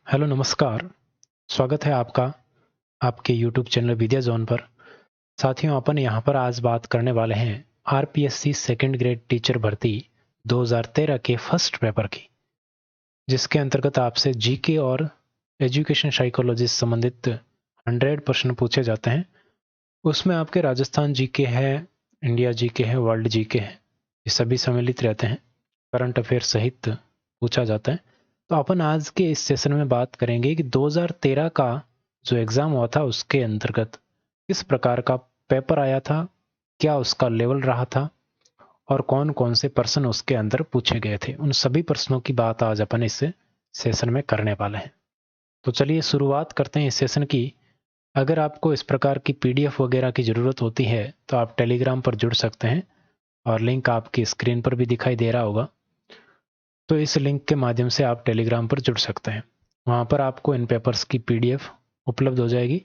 Hello नमस्कार, स्वागत है आपका आपके यूट्यूब चैनल विद्या ज़ोन पर। साथियों अपन यहाँ पर आज बात करने वाले हैं आरपीएससी सेकंड ग्रेड टीचर भर्ती 2013 के फर्स्ट पेपर की, जिसके अंतर्गत आपसे जीके और एजुकेशन साइकोलॉजी से संबंधित 100 प्रश्न पूछे जाते हैं। उसमें आपके राजस्थान जीके है, इंडिया जीके है, वर्ल्ड जीके है, ये सभी सम्मिलित रहते हैं। करंट अफेयर सहित पूछा जाता है। तो अपन आज के इस सेशन में बात करेंगे कि 2013 का जो एग्ज़ाम हुआ था उसके अंतर्गत किस प्रकार का पेपर आया था, क्या उसका लेवल रहा था और कौन-कौन से प्रश्न उसके अंदर पूछे गए थे। उन सभी प्रश्नों की बात आज अपन इस सेशन में करने वाले हैं। तो चलिए शुरुआत करते हैं इस सेशन की। अगर आपको इस प्रकार की पीडीएफ वगैरह की ज़रूरत होती है तो आप टेलीग्राम पर जुड़ सकते हैं और लिंक आपकी स्क्रीन पर भी दिखाई दे रहा होगा। तो इस लिंक के माध्यम से आप टेलीग्राम पर जुड़ सकते हैं। वहाँ पर आपको इन पेपर्स की पीडीएफ उपलब्ध हो जाएगी।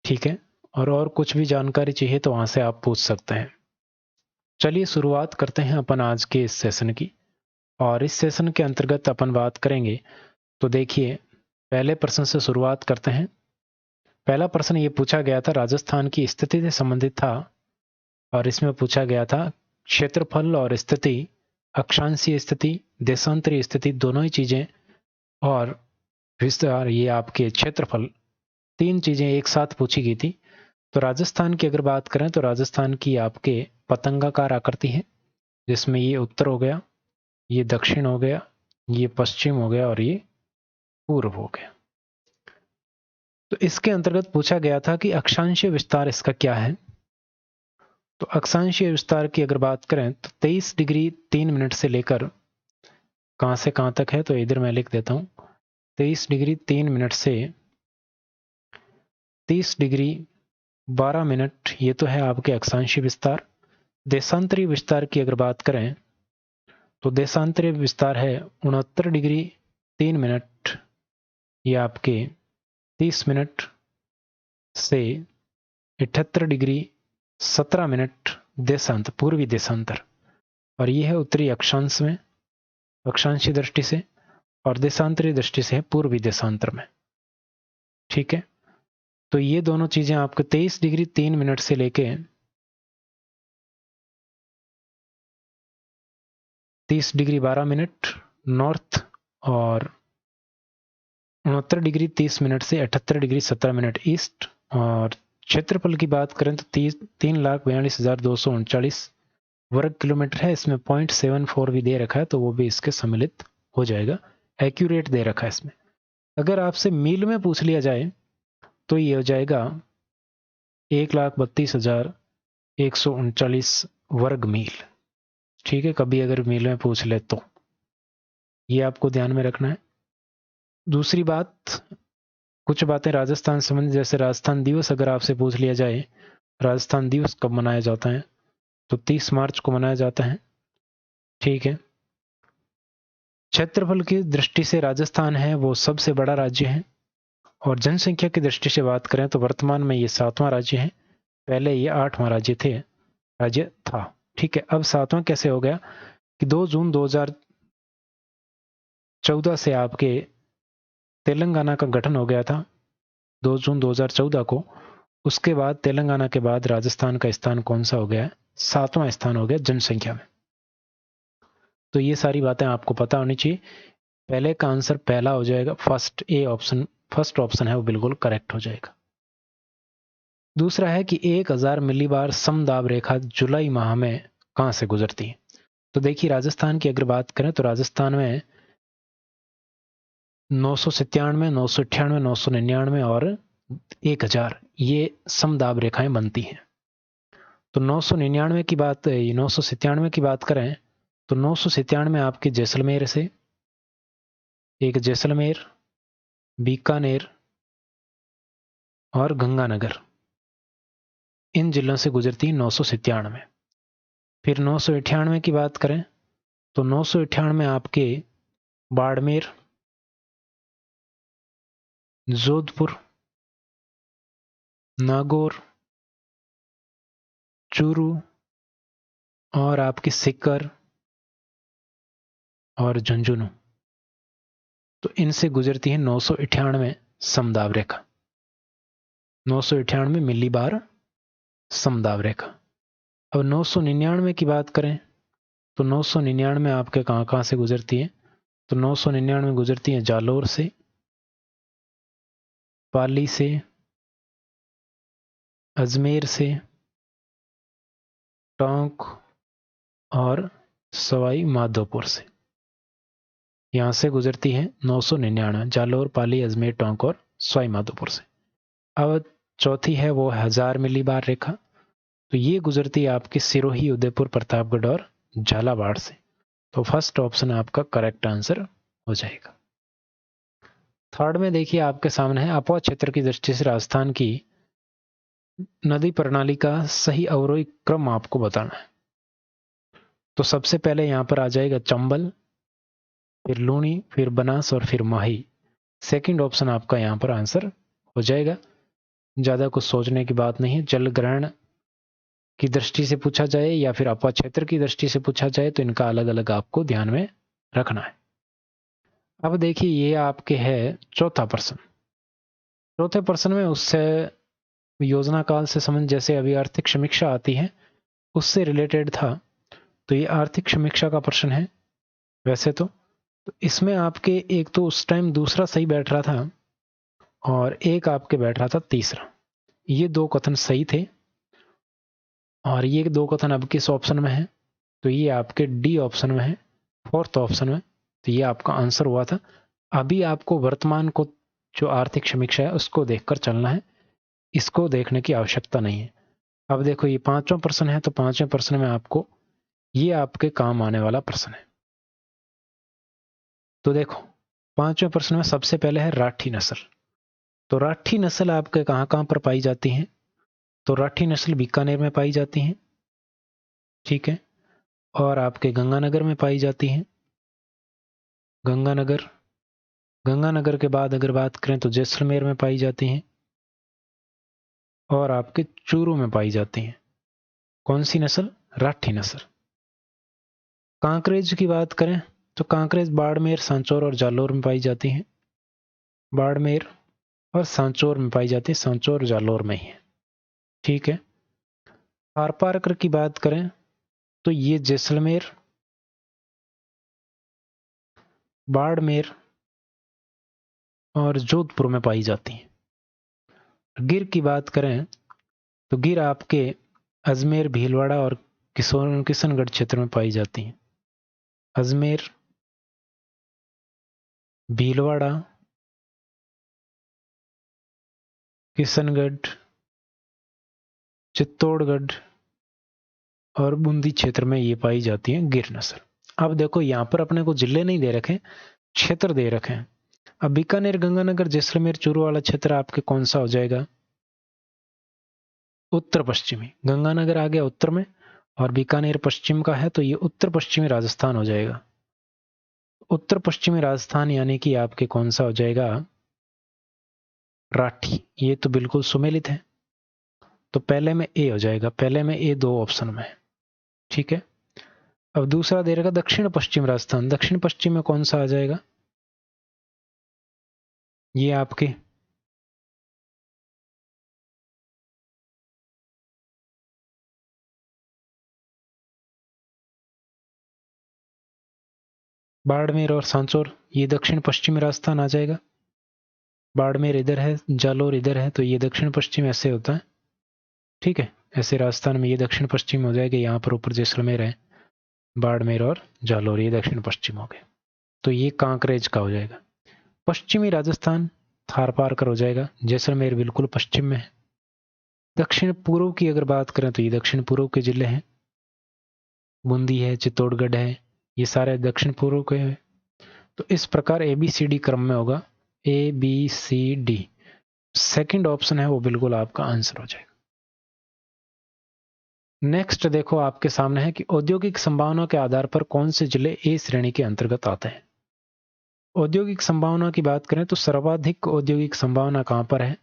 ठीक है, और कुछ भी जानकारी चाहिए तो वहाँ से आप पूछ सकते हैं। चलिए शुरुआत करते हैं अपन आज के इस सेशन की। और इस सेशन के अंतर्गत अपन बात करेंगे। तो देखिए, पहले प्रश्न से शुरुआत करते हैं। पहला प्रश्न ये पूछा गया था, राजस्थान की स्थिति से संबंधित था और इसमें पूछा गया था क्षेत्रफल और स्थिति, अक्षांशीय स्थिति, देशांतरीय स्थिति दोनों ही चीजें और विस्तार, ये आपके क्षेत्रफल, तीन चीजें एक साथ पूछी गई थी। तो राजस्थान की अगर बात करें तो राजस्थान की आपके पतंगाकार आकृति है, जिसमें ये उत्तर हो गया, ये दक्षिण हो गया, ये पश्चिम हो गया और ये पूर्व हो गया। तो इसके अंतर्गत पूछा गया था कि अक्षांशीय विस्तार इसका क्या है। तो अक्षांशीय विस्तार की अगर बात करें तो 23 डिग्री 3 मिनट से लेकर कहां से कहां तक है, तो इधर मैं लिख देता हूं, 23 डिग्री 3 मिनट से 30 डिग्री 12 मिनट, ये तो है आपके अक्षांशीय विस्तार। देशांतरीय विस्तार की अगर बात करें तो देशांतरीय विस्तार है 69 डिग्री 3 मिनट, ये आपके 30 मिनट से 78 डिग्री 17 मिनट देशांत, पूर्वी देशांतर। और ये है उत्तरी अक्षांश में, अक्षांशीय दृष्टि से, और देशांतरीय दृष्टि से है पूर्वी देशांतर में। ठीक है, तो ये दोनों चीजें आपको 23 डिग्री 3 मिनट से लेके 30 डिग्री 12 मिनट नॉर्थ और 69 डिग्री 30 मिनट से 78 डिग्री 17 मिनट ईस्ट। और क्षेत्रफल की बात करें तो 3,42,239 वर्ग किलोमीटर है। इसमें 0.74 भी दे रखा है, तो वो भी इसके सम्मिलित हो जाएगा। एक्यूरेट दे रखा है इसमें। अगर आपसे मील में पूछ लिया जाए तो ये हो जाएगा 1,32,139 वर्ग मील। ठीक है, कभी अगर मील में पूछ ले तो ये आपको ध्यान में रखना है। दूसरी बात, कुछ बातें राजस्थान संबंधी, जैसे राजस्थान दिवस अगर आपसे पूछ लिया जाए, राजस्थान दिवस कब मनाया जाता है, तो 30 मार्च को मनाया जाता है। ठीक है, क्षेत्रफल की दृष्टि से राजस्थान है वो सबसे बड़ा राज्य है। और जनसंख्या की दृष्टि से बात करें तो वर्तमान में ये 7वां राज्य है। पहले ये 8वां राज्य था। ठीक है, अब 7वां कैसे हो गया कि 2 जून 2014 से आपके तेलंगाना का गठन हो गया था, 2 जून 2014 को। उसके बाद तेलंगाना के बाद राजस्थान का स्थान कौन सा हो गया, 7वां स्थान हो गया जनसंख्या में। तो ये सारी बातें आपको पता होनी चाहिए। पहले का आंसर पहला हो जाएगा, फर्स्ट ऑप्शन है वो बिल्कुल करेक्ट हो जाएगा। दूसरा है कि 1000 मिलीबार समदाब रेखा जुलाई माह में कहां से गुजरती है। तो देखिए, राजस्थान की अगर बात करें तो राजस्थान में 997, 998, 999 और 1000 ये समदाब रेखाएं बनती हैं। तो 997 की बात करें तो 997 आपके जैसलमेर से, एक जैसलमेर, बीकानेर और गंगानगर, इन जिलों से गुजरती है 997। फिर 998 की बात करें तो 998 आपके बाड़मेर, जोधपुर, नागौर, चूरू और आपकी सीकर और झुंझुनू, तो इनसे गुजरती है 998 समदाब रेखा, 998 मिलीबार समदाब रेखा। अब 999 की बात करें तो 999 आपके कहाँ कहाँ से गुजरती है? तो 999 गुजरती है जालोर से, पाली से, अजमेर से, टोंक और सवाई माधोपुर से। यहां से गुजरती है 999, जालोर, पाली, अजमेर, टोंक और सवाई माधोपुर से। अब चौथी है वो 1000 मिलीबार रेखा, तो ये गुजरती है आपके सिरोही, उदयपुर, प्रतापगढ़ और झालावाड़ से। तो फर्स्ट ऑप्शन आपका करेक्ट आंसर हो जाएगा। थर्ड में देखिए आपके सामने है अपवा क्षेत्र की दृष्टि से राजस्थान की नदी प्रणाली का सही अवरोही क्रम आपको बताना है। तो सबसे पहले यहां पर आ जाएगा चंबल, फिर लूनी, फिर बनास और फिर माही। सेकंड ऑप्शन आपका यहां पर आंसर हो जाएगा। ज्यादा कुछ सोचने की बात नहीं है। जल ग्रहण की दृष्टि से पूछा जाए या फिर अपवा क्षेत्र की दृष्टि से पूछा जाए तो इनका अलग अलग आपको ध्यान में रखना है। अब देखिए ये आपके है चौथा प्रश्न। चौथे प्रश्न में उससे योजना काल से संबंध, जैसे अभी आर्थिक समीक्षा आती है उससे रिलेटेड था, तो ये आर्थिक समीक्षा का प्रश्न है। वैसे तो इसमें आपके एक तो उस टाइम दूसरा सही बैठ रहा था और एक आपके बैठ रहा था तीसरा। ये दो कथन सही थे और ये दो कथन अब किस ऑप्शन में है? तो ये आपके डी ऑप्शन में है, फोर्थ ऑप्शन में। तो ये आपका आंसर हुआ था। अभी आपको वर्तमान को जो आर्थिक समीक्षा है उसको देखकर चलना है, इसको देखने की आवश्यकता नहीं है। अब देखो ये पांचवा प्रश्न है, तो पांचवें प्रश्न में आपको ये आपके काम आने वाला प्रश्न है। तो देखो पांचवें प्रश्न में सबसे पहले है राठी नस्ल। तो राठी नस्ल आपके कहां कहां पर पाई जाती है? तो राठी नस्ल बीकानेर में पाई जाती है, ठीक है, और आपके गंगानगर में पाई जाती है। गंगानगर, गंगानगर के बाद अगर बात करें तो जैसलमेर में पाई जाती हैं और आपके चूरू में पाई जाती हैं। कौन सी नस्ल? राठी नस्ल। कांकरेज की बात करें तो कांकरेज बाड़मेर, सांचौर और जालौर में पाई जाती हैं। बाड़मेर और सांचौर में पाई जाती है, सांचौर जालौर में ही है, ठीक है। थारपारकर की बात करें तो ये जैसलमेर, बाड़मेर और जोधपुर में पाई जाती है। गिर की बात करें तो गिर आपके अजमेर, भीलवाड़ा और किशनगढ़ क्षेत्र में पाई जाती हैं। अजमेर, भीलवाड़ा, किशनगढ़, चित्तौड़गढ़ और बूंदी क्षेत्र में ये पाई जाती है गिर नस्ल। अब देखो यहां पर अपने को जिले नहीं दे रखे, क्षेत्र दे रखे हैं। अब बीकानेर, गंगानगर, जैसलमेर, चूरू वाला क्षेत्र आपके कौन सा हो जाएगा? उत्तर पश्चिमी। गंगानगर आ गया उत्तर में और बीकानेर पश्चिम का है, तो ये उत्तर पश्चिमी राजस्थान हो जाएगा। उत्तर पश्चिमी राजस्थान यानी कि आपके कौन सा हो जाएगा? राठी। ये तो बिल्कुल सुमेलित है, तो पहले में ए हो जाएगा। पहले में ए दो ऑप्शन में है, ठीक है। अब दूसरा दे रखा दक्षिण पश्चिम राजस्थान। दक्षिण पश्चिम में कौन सा आ जाएगा? ये आपके बाड़मेर और सांचौर, ये दक्षिण पश्चिमी राजस्थान आ जाएगा। बाड़मेर इधर है, जालोर इधर है, तो ये दक्षिण पश्चिम ऐसे होता है, ठीक है। ऐसे राजस्थान में ये दक्षिण पश्चिम हो जाएगा। यहाँ पर ऊपर जैसलमेर है, बाड़मेर और जालोर ये दक्षिण पश्चिम हो गए, तो ये कांकरेज का हो जाएगा। पश्चिमी राजस्थान थारपारकर हो जाएगा। जैसलमेर बिल्कुल पश्चिम में है। दक्षिण पूर्व की अगर बात करें तो ये दक्षिण पूर्व के जिले हैं, बूंदी है, चित्तौड़गढ़ है, ये सारे दक्षिण पूर्व के हैं। तो इस प्रकार ABCD क्रम में होगा, ABCD। सेकंड ऑप्शन है वो बिल्कुल आपका आंसर हो जाएगा। नेक्स्ट देखो आपके सामने है कि औद्योगिक संभावना के आधार पर कौन से जिले ए श्रेणी के अंतर्गत आते हैं। औद्योगिक संभावना की बात करें तो सर्वाधिक औद्योगिक संभावना कहां पर है?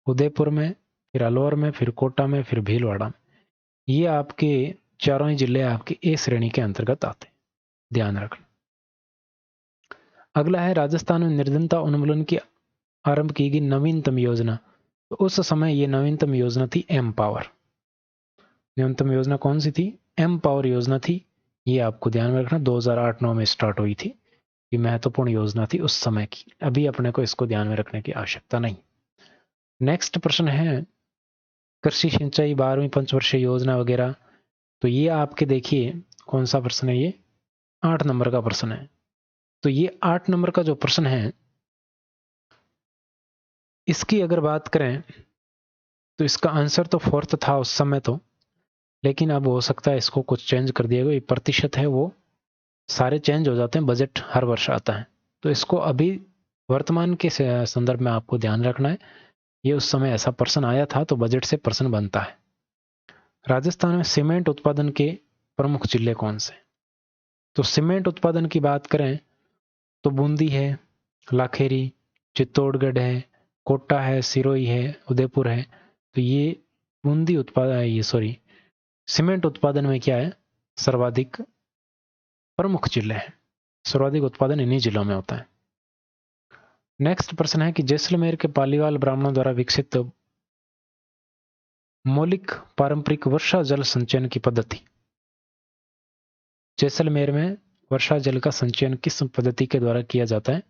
उदयपुर में, फिर अलवर में, फिर कोटा में, फिर भीलवाड़ा में। ये आपके चारों ही जिले आपके ए श्रेणी के अंतर्गत आते हैं, ध्यान रखना। अगला है राजस्थान में निर्धनता उन्मूलन की आरंभ की गई नवीनतम योजना। तो उस समय ये नवीनतम योजना थी एम पावर। न्यूनतम योजना कौन सी थी? एम पावर योजना थी। ये आपको ध्यान में रखना, 2008-9 में स्टार्ट हुई थी। ये महत्वपूर्ण योजना थी उस समय की। अभी अपने को इसको ध्यान में रखने की आवश्यकता नहीं। नेक्स्ट प्रश्न है कृषि सिंचाई 12वीं पंचवर्षीय योजना वगैरह। तो ये आपके देखिए कौन सा प्रश्न है, ये 8 नंबर का प्रश्न है। तो ये 8 नंबर का जो प्रश्न है, इसकी अगर बात करें तो इसका आंसर तो 4th था उस समय तो, लेकिन अब हो सकता है इसको कुछ चेंज कर दिया गया। ये प्रतिशत है वो सारे चेंज हो जाते हैं, बजट हर वर्ष आता है। तो इसको अभी वर्तमान के संदर्भ में आपको ध्यान रखना है। ये उस समय ऐसा प्रश्न आया था तो बजट से प्रश्न बनता है। राजस्थान में सीमेंट उत्पादन के प्रमुख जिले कौन से? तो सीमेंट उत्पादन की बात करें तो बूंदी है, लाखेरी, चित्तौड़गढ़ है, कोटा है, सिरोही है, उदयपुर है। तो ये बूंदी उत्पादन, ये सॉरी सीमेंट उत्पादन में क्या है, सर्वाधिक प्रमुख जिले हैं। सर्वाधिक उत्पादन इन्हीं जिलों में होता है। नेक्स्ट प्रश्न है कि जैसलमेर के पालीवाल ब्राह्मणों द्वारा विकसित मौलिक पारंपरिक वर्षा जल संचयन की पद्धति। जैसलमेर में वर्षा जल का संचयन किस पद्धति के द्वारा किया जाता है?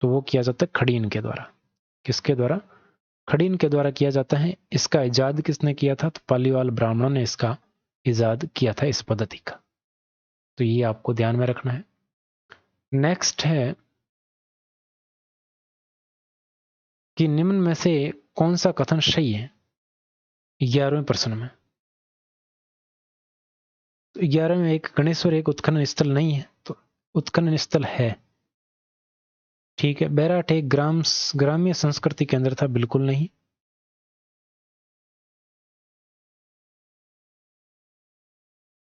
तो वो किया जाता है खड़ीन के द्वारा। किसके द्वारा? खड़ीन के द्वारा किया जाता है। इसका इजाद किसने किया था? तो पालीवाल ब्राह्मणों ने इसका इजाद किया था इस पद्धति का। तो ये आपको ध्यान में रखना है। नेक्स्ट है कि निम्न में से कौन सा कथन सही है 11वें प्रश्न में। तो 11वें में एक गणेश्वर एक उत्खनन स्थल नहीं है, तो उत्खनन स्थल है। ठीक है। बैराठ एक ग्राम्य संस्कृति केंद्र था, बिल्कुल नहीं।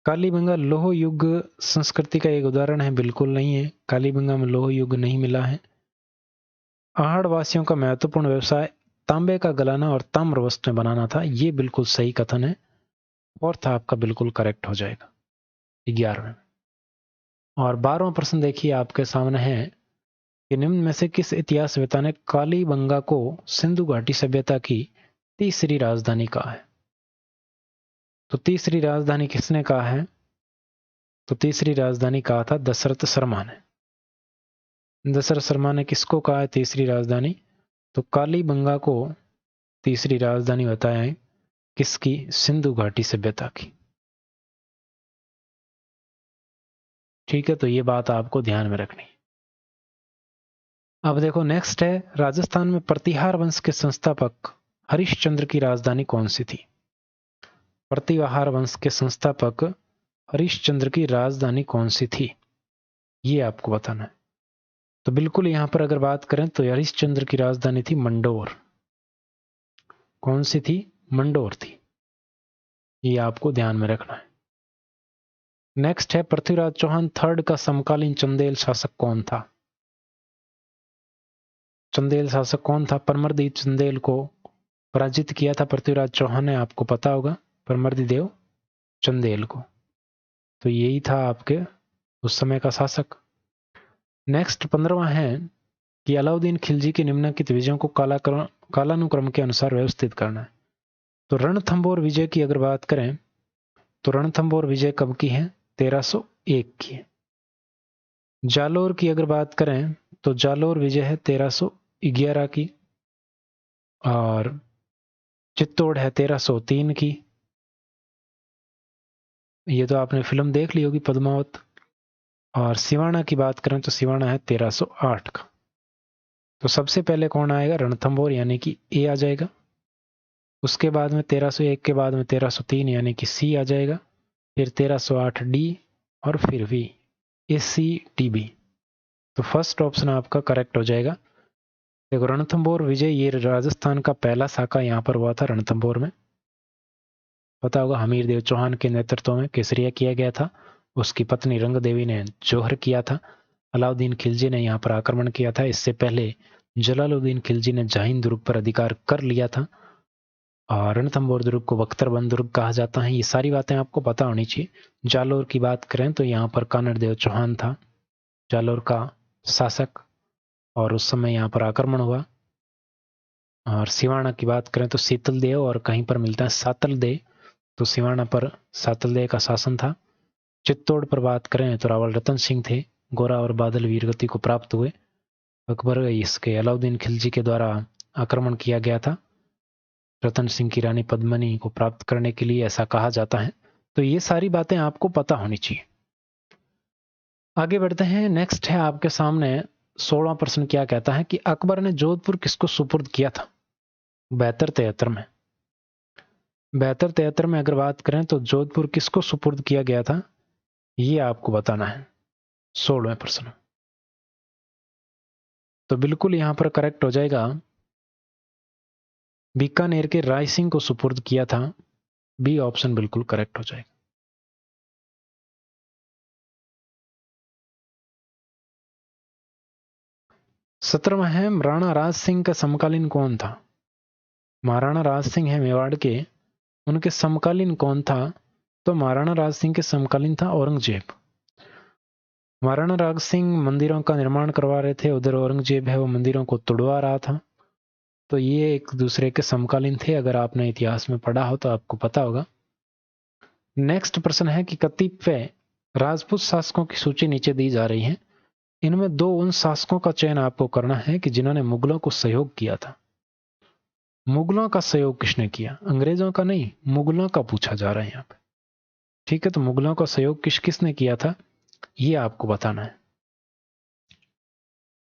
कालीबंगा लोह युग संस्कृति का एक उदाहरण है, बिल्कुल नहीं है। कालीबंगा में लोह युग नहीं मिला है। आहड़ वासियों का महत्वपूर्ण व्यवसाय तांबे का गलाना और ताम्र वस्तुएं बनाना था, ये बिल्कुल सही कथन है। और था आपका बिल्कुल करेक्ट हो जाएगा 11वें। और 12वां प्रश्न देखिए आपके सामने है कि निम्न में से किस इतिहासवेत्ता ने कालीबंगा को सिंधु घाटी सभ्यता की तीसरी राजधानी कहा है? तो तीसरी राजधानी किसने कहा है? तो तीसरी राजधानी कहा था दशरथ शर्मा ने। दशरथ शर्मा ने किसको कहा है तीसरी राजधानी? तो कालीबंगा को तीसरी राजधानी बताया है। किसकी? सिंधु घाटी सभ्यता की। ठीक है, तो ये बात आपको ध्यान में रखनी। अब देखो नेक्स्ट है राजस्थान में प्रतिहार वंश के संस्थापक हरिश्चंद्र की राजधानी कौन सी थी? प्रतिहार वंश के संस्थापक हरिश्चंद्र की राजधानी कौन सी थी, ये आपको बताना है। तो बिल्कुल यहां पर अगर बात करें तो हरिश्चंद्र की राजधानी थी मंडोर। कौन सी थी? मंडोर थी। ये आपको ध्यान में रखना है। नेक्स्ट है पृथ्वीराज चौहान थर्ड का समकालीन चंदेल शासक कौन था? चंदेल शासक कौन था? परमरदीप चंदेल को पराजित किया था पृथ्वीराज चौहान ने, आपको पता होगा, परमर्दी देव चंदेल को। तो यही था आपके उस समय का शासक। नेक्स्ट 15वां है कि अलाउद्दीन खिलजी की निम्नलिखित विजयों को कालानुक्रम के अनुसार व्यवस्थित करना है। तो रणथंबोर विजय की अगर बात करें तो रणथंबोर विजय कब की है? 1301 की है। जालोर की अगर बात करें तो जालोर विजय है 1311 की। और चित्तौड़ है 1303 की। ये तो आपने फिल्म देख ली होगी पद्मावत। और सिवाना की बात करें तो सिवाना है 1308 का। तो सबसे पहले कौन आएगा? रणथंबोर यानी कि ए आ जाएगा। उसके बाद में 1301 के बाद में 1303 यानी कि सी आ जाएगा। फिर 1308 डी और फिर वी, ACTB। तो फर्स्ट ऑप्शन आपका करेक्ट हो जाएगा। देखो रणथंबोर विजय ये राजस्थान का पहला साका यहाँ पर हुआ था रणथंबोर में। पता होगा हमीर देव चौहान के नेतृत्व में केसरिया किया गया था। उसकी पत्नी रंग देवी ने जौहर किया था। अलाउद्दीन खिलजी ने यहाँ पर आक्रमण किया था। इससे पहले जलालुद्दीन खिलजी ने जाहिन दुर्ग पर अधिकार कर लिया था। और रणथंबोर दुर्ग को बख्तरबंद दुर्ग कहा जाता है। ये सारी बातें आपको पता होनी चाहिए। जालोर की बात करें तो यहाँ पर कानड़ देव चौहान था जालोर का शासक, और उस समय यहाँ पर आक्रमण हुआ। और सिवाना की बात करें तो शीतलदेव, और कहीं पर मिलता है सातलदेव, तो सिवाना पर सातलदेव का शासन था। चित्तौड़ पर बात करें तो रावल रतन सिंह थे। गोरा और बादल वीरगति को प्राप्त हुए। अकबर इसके अलाउद्दीन खिलजी के द्वारा आक्रमण किया गया था रतन सिंह की रानी पद्मिनी को प्राप्त करने के लिए, ऐसा कहा जाता है। तो ये सारी बातें आपको पता होनी चाहिए। आगे बढ़ते हैं। नेक्स्ट है आपके सामने 16वां प्रश्न क्या कहता है कि अकबर ने जोधपुर किसको सुपुर्द किया था 7273 में। 7273 में अगर बात करें तो जोधपुर किसको सुपुर्द किया गया था, ये आपको बताना है 16वें प्रश्न। तो बिल्कुल यहां पर करेक्ट हो जाएगा, बीकानेर के राय सिंह को सुपुर्द किया था। बी ऑप्शन बिल्कुल करेक्ट हो जाएगा। सत्रहवां है राणा राज सिंह का समकालीन कौन था। महाराणा राज सिंह है मेवाड़ के, उनके समकालीन कौन था, तो महाराणा राज सिंह के समकालीन था औरंगजेब। महाराणा राज सिंह मंदिरों का निर्माण करवा रहे थे, उधर औरंगजेब है वो मंदिरों को तोड़वा रहा था। तो ये एक दूसरे के समकालीन थे। अगर आपने इतिहास में पढ़ा हो तो आपको पता होगा। नेक्स्ट प्रश्न है कि कतिपय राजपूत शासकों की सूची नीचे दी जा रही है, इनमें दो उन शासकों का चयन आपको करना है कि जिन्होंने मुगलों को सहयोग किया था। मुगलों का सहयोग किसने किया, अंग्रेजों का नहीं, मुगलों का पूछा जा रहा है यहाँ पे। ठीक है, तो मुगलों का सहयोग किस किसने किया था ये आपको बताना है।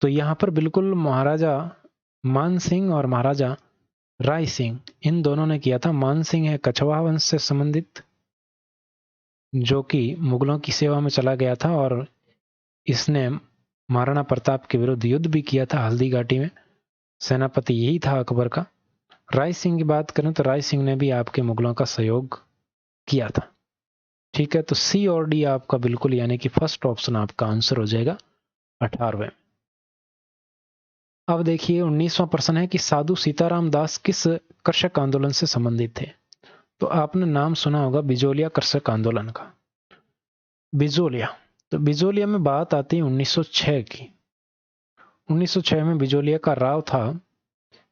तो यहां पर बिल्कुल महाराजा मान सिंह और महाराजा राय सिंह, इन दोनों ने किया था। मान सिंह है कछवाहा वंश से संबंधित, जो कि मुगलों की सेवा में चला गया था, और इसने महाराणा प्रताप के विरुद्ध युद्ध भी किया था हल्दी घाटी में। सेनापति यही था अकबर का। राय सिंह की बात करें तो राय सिंह ने भी आपके मुगलों का सहयोग किया था। ठीक है, तो सी और डी आपका बिल्कुल, यानी कि फर्स्ट ऑप्शन आपका आंसर हो जाएगा 18वें। अब देखिए 19वां प्रश्न है कि साधु सीताराम दास किस कृषक आंदोलन से संबंधित थे। तो आपने नाम सुना होगा बिजोलिया कृषक आंदोलन का। बिजोलिया, तो बिजोलिया में बात आती है 1906 की। 1906 में बिजोलिया का राव था,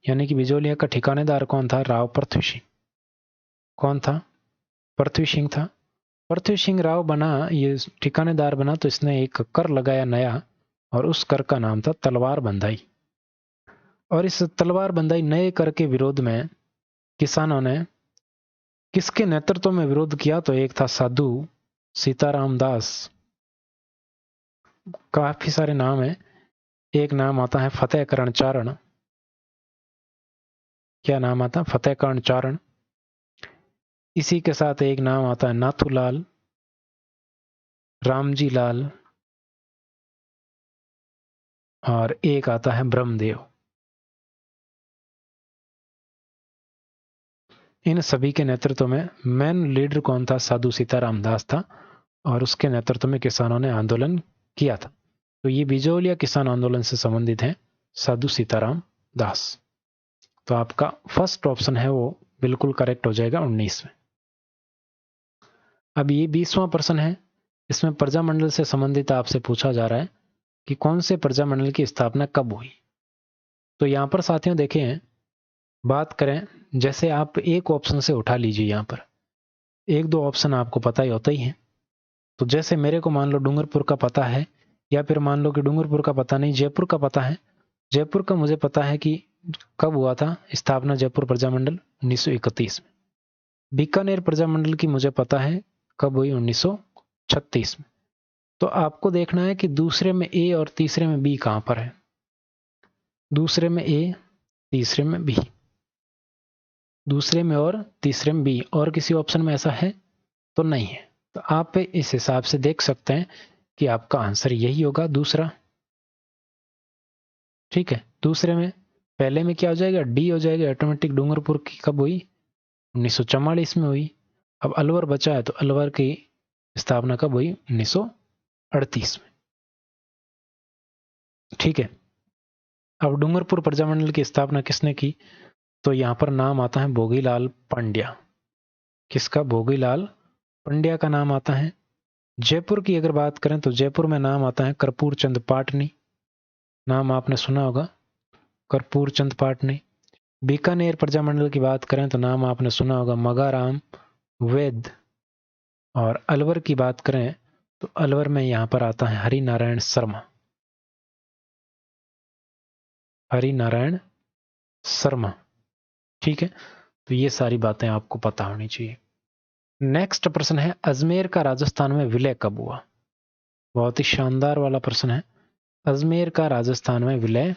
यानी कि बिजोलिया का ठिकानेदार कौन था, राव पृथ्वी सिंह। कौन था, पृथ्वी सिंह था। पृथ्वी सिंह राव बना, ये ठिकानेदार बना, तो इसने एक कर लगाया नया, और उस कर का नाम था तलवार बंधाई। और इस तलवार बंधाई नए कर के विरोध में किसानों ने किसके नेतृत्व में विरोध किया, तो एक था साधु सीताराम दास। काफी सारे नाम है, एक नाम आता है फतेह करण चारण। क्या नाम आता है, फतेह करण चारण। इसी के साथ एक नाम आता है नाथूलाल, रामजी लाल, और एक आता है ब्रह्मदेव। इन सभी के नेतृत्व में मेन लीडर कौन था, साधु सीताराम दास था, और उसके नेतृत्व में किसानों ने आंदोलन किया था। तो ये बिजोलिया किसान आंदोलन से संबंधित है साधु सीताराम दास। तो आपका फर्स्ट ऑप्शन है वो बिल्कुल करेक्ट हो जाएगा 19 में। अब ये 20वां प्रश्न है, इसमें प्रजामंडल से संबंधित आपसे पूछा जा रहा है कि कौन से प्रजामंडल की स्थापना कब हुई। तो यहां पर साथियों देखें, बात करें, जैसे आप एक ऑप्शन से उठा लीजिए, यहां पर एक दो ऑप्शन आपको पता ही होता ही है। तो जैसे मेरे को मान लो डूंगरपुर का पता है, या फिर मान लो कि डूंगरपुर का पता नहीं, जयपुर का पता है। जयपुर का मुझे पता है कि कब हुआ था स्थापना जयपुर प्रजामंडल, 1931 में। बीकानेर प्रजामंडल की मुझे पता है कब हुई, 1936 में। तो आपको देखना है कि दूसरे में ए और तीसरे में बी कहां पर है। दूसरे में ए, तीसरे में बी, दूसरे में और तीसरे में बी, और किसी ऑप्शन में ऐसा है तो नहीं है। तो आप इस हिसाब से देख सकते हैं कि आपका आंसर यही होगा, दूसरा। ठीक है, दूसरे में, पहले में क्या हो जाएगा, डी हो जाएगा ऑटोमेटिक। डूंगरपुर की कब हुई, 1944 में हुई। अब अलवर बचा है, तो अलवर की स्थापना कब हुई, 1938 में। ठीक है, अब डूंगरपुर प्रजामंडल की स्थापना किसने की, तो यहां पर नाम आता है भोगीलाल पांड्या। किसका, भोगीलाल पांड्या का नाम आता है। जयपुर की अगर बात करें तो जयपुर में नाम आता है कर्पूर चंद पाटनी। नाम आपने सुना होगा, कर्पूर चंद पाटनी। बीकानेर प्रजामंडल की बात करें तो नाम आपने सुना होगा, मगाराम वैद। और अलवर की बात करें तो अलवर में यहां पर आता है हरि नारायण शर्मा, हरि नारायण शर्मा। ठीक है, तो ये सारी बातें आपको पता होनी चाहिए। नेक्स्ट प्रश्न है, अजमेर का राजस्थान में विलय कब हुआ? बहुत ही शानदार वाला प्रश्न है। अजमेर का राजस्थान में विलय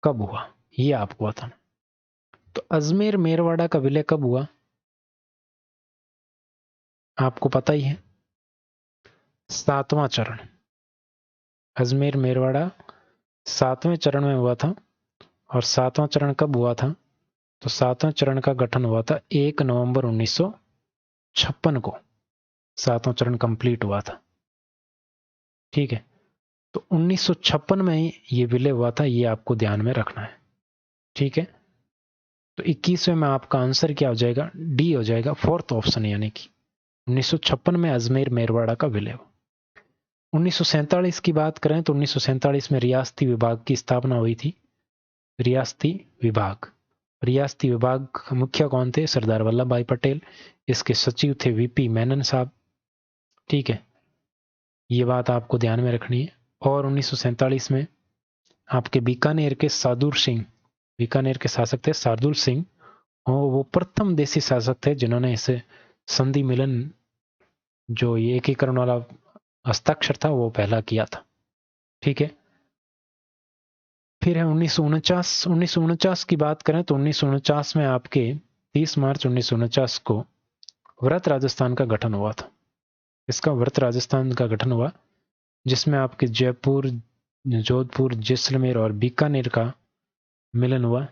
कब हुआ, ये आपको बताना। तो अजमेर मेरवाड़ा का विलय कब हुआ, आपको पता ही है, 7वां चरण। अजमेर मेरवाड़ा 7वें चरण में हुआ था। और 7वां चरण कब हुआ था? तो 7वें चरण का गठन हुआ था 1 नवंबर 1956 को, 7वां चरण कंप्लीट हुआ था। ठीक है, तो 1956 में ही ये विलय हुआ था, ये आपको ध्यान में रखना है। ठीक है, तो 21वें में आपका आंसर क्या हो जाएगा? डी हो जाएगा, फोर्थ ऑप्शन, यानी कि 1956 में अजमेर मेरवाड़ा का विलय हुआ। 1947 की बात करें तो 1947 में रियासती विभाग की स्थापना हुई थी। रियासती विभाग, रियासती विभाग का मुखिया कौन थे? सरदार वल्लभ भाई पटेल। इसके सचिव थे वीपी मेनन साहब। ठीक है, ये बात आपको ध्यान में रखनी है। और 1947 में आपके बीकानेर के सादुल सिंह, बीकानेर के शासक थे शार्दुल सिंह, और वो प्रथम देसी शासक थे जिन्होंने इसे संधि मिलन, जो ये एकीकरण वाला हस्ताक्षर था, वो पहला किया था। ठीक है, फिर है 1949 की बात करें तो 1949 में आपके 30 मार्च 1949 को व्रत राजस्थान का गठन हुआ था। इसका व्रत राजस्थान का गठन हुआ, जिसमें आपके जयपुर, जोधपुर, जैसलमेर और बीकानेर का मिलन हुआ।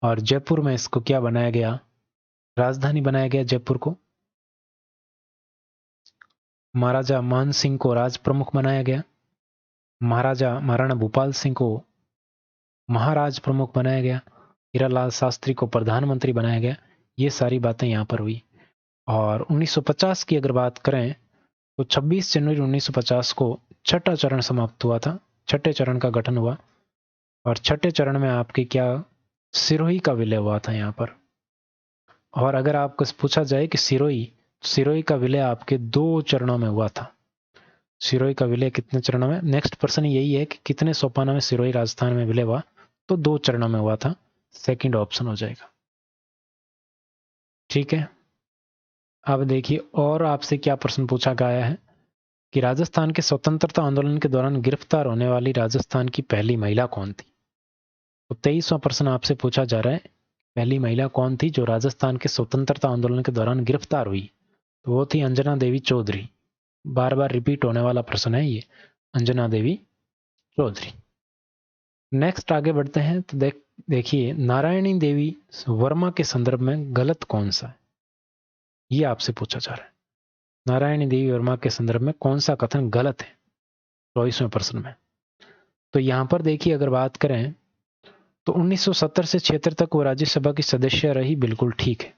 और जयपुर में इसको क्या बनाया गया? राजधानी बनाया गया जयपुर को। महाराजा मान सिंह को राज प्रमुख बनाया गया। महाराणा भूपाल सिंह को महाराज प्रमुख बनाया गया। हीरालाल शास्त्री को प्रधानमंत्री बनाया गया। ये सारी बातें यहां पर हुई। और 1950 की अगर बात करें तो 26 जनवरी 1950 को छठा चरण समाप्त हुआ था, छठे चरण का गठन हुआ। और छठे चरण में आपके क्या, सिरोही का विलय हुआ था यहां पर। और अगर आपको पूछा जाए कि सिरोही का विलय आपके 2 चरणों में हुआ था। सिरोही का विलय कितने चरणों में? नेक्स्ट प्रश्न यही है कि कितने सोपानों में सिरोही राजस्थान में विलय हुआ? तो 2 चरणों में हुआ था, सेकंड ऑप्शन हो जाएगा। ठीक है, अब देखिए और आपसे क्या प्रश्न पूछा गया है कि राजस्थान के स्वतंत्रता आंदोलन के दौरान गिरफ्तार होने वाली राजस्थान की पहली महिला कौन थी? तो 23वां प्रश्न आपसे पूछा जा रहा है, पहली महिला कौन थी जो राजस्थान के स्वतंत्रता आंदोलन के दौरान गिरफ्तार हुई? तो वो थी अंजना देवी चौधरी। बार बार रिपीट होने वाला प्रश्न है ये, अंजना देवी चौधरी। नेक्स्ट आगे बढ़ते हैं तो देखिए नारायणी देवी वर्मा के संदर्भ में गलत कौन सा है, ये आपसे पूछा जा रहा है। नारायणी देवी वर्मा के संदर्भ में कौन सा कथन गलत है 24वें प्रश्न में? तो यहां पर देखिए अगर बात करें तो 1970 से 76 तक वो राज्यसभा की सदस्य रही, बिल्कुल ठीक है,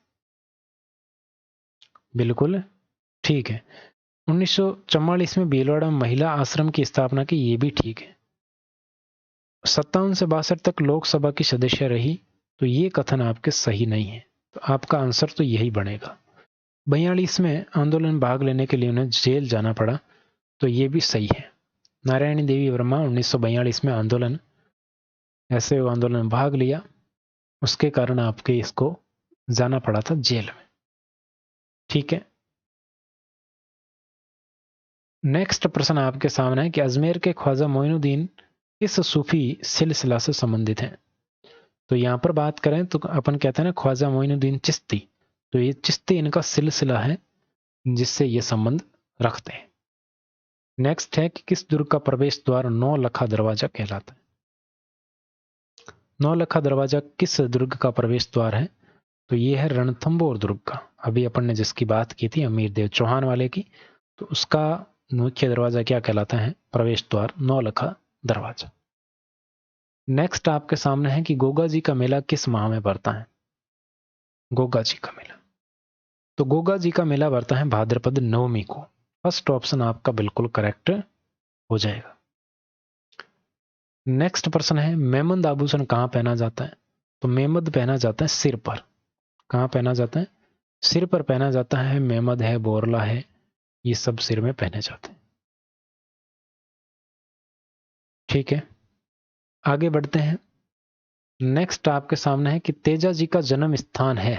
बिल्कुल ठीक है। 1944 में भीलवाड़ा में महिला आश्रम की स्थापना की, ये भी ठीक है। 57 से 62 तक लोकसभा की सदस्य रही, तो ये कथन आपके सही नहीं है, तो आपका आंसर तो यही बनेगा। 42 में आंदोलन में भाग लेने के लिए उन्हें जेल जाना पड़ा, तो ये भी सही है। नारायणी देवी वर्मा 1942 में आंदोलन में भाग लिया, उसके कारण आपके इसको जाना पड़ा था जेल में। ठीक है, नेक्स्ट प्रश्न आपके सामने है कि अजमेर के ख्वाजा मोइनुद्दीन किस सूफी सिलसिला से संबंधित हैं? तो यहां पर बात करें तो अपन कहते हैं ना ख्वाजा मोइनुद्दीन चिश्ती, तो ये चिश्ती इनका सिलसिला है जिससे ये संबंध रखते हैं। नेक्स्ट है कि किस दुर्ग का प्रवेश द्वार 9 लखा दरवाजा कहलाता है? 9 लखा दरवाजा किस दुर्ग का प्रवेश द्वार है? तो ये है रणथंबोर दुर्ग का। अभी अपन ने जिसकी बात की थी अमीर देव चौहान वाले की, तो उसका मुख्य दरवाजा क्या कहलाता है? प्रवेश द्वार 9 लखा दरवाजा। नेक्स्ट आपके सामने है कि गोगा जी का मेला किस माह में पड़ता है? गोगा जी का मेला, तो गोगा जी का मेला पड़ता है भाद्रपद नवमी को। फर्स्ट ऑप्शन आपका बिल्कुल करेक्ट हो जाएगा। नेक्स्ट प्रश्न है, मेमंद आभूषण कहाँ पहना जाता है? तो मेमंद पहना जाता है सिर पर। कहाँ पहना जाता है? सिर पर पहना जाता है। मेमंद है, बोरला है, ये सब सिर में पहने जाते हैं। ठीक है, आगे बढ़ते हैं। नेक्स्ट आपके सामने है कि तेजा जी का जन्म स्थान है।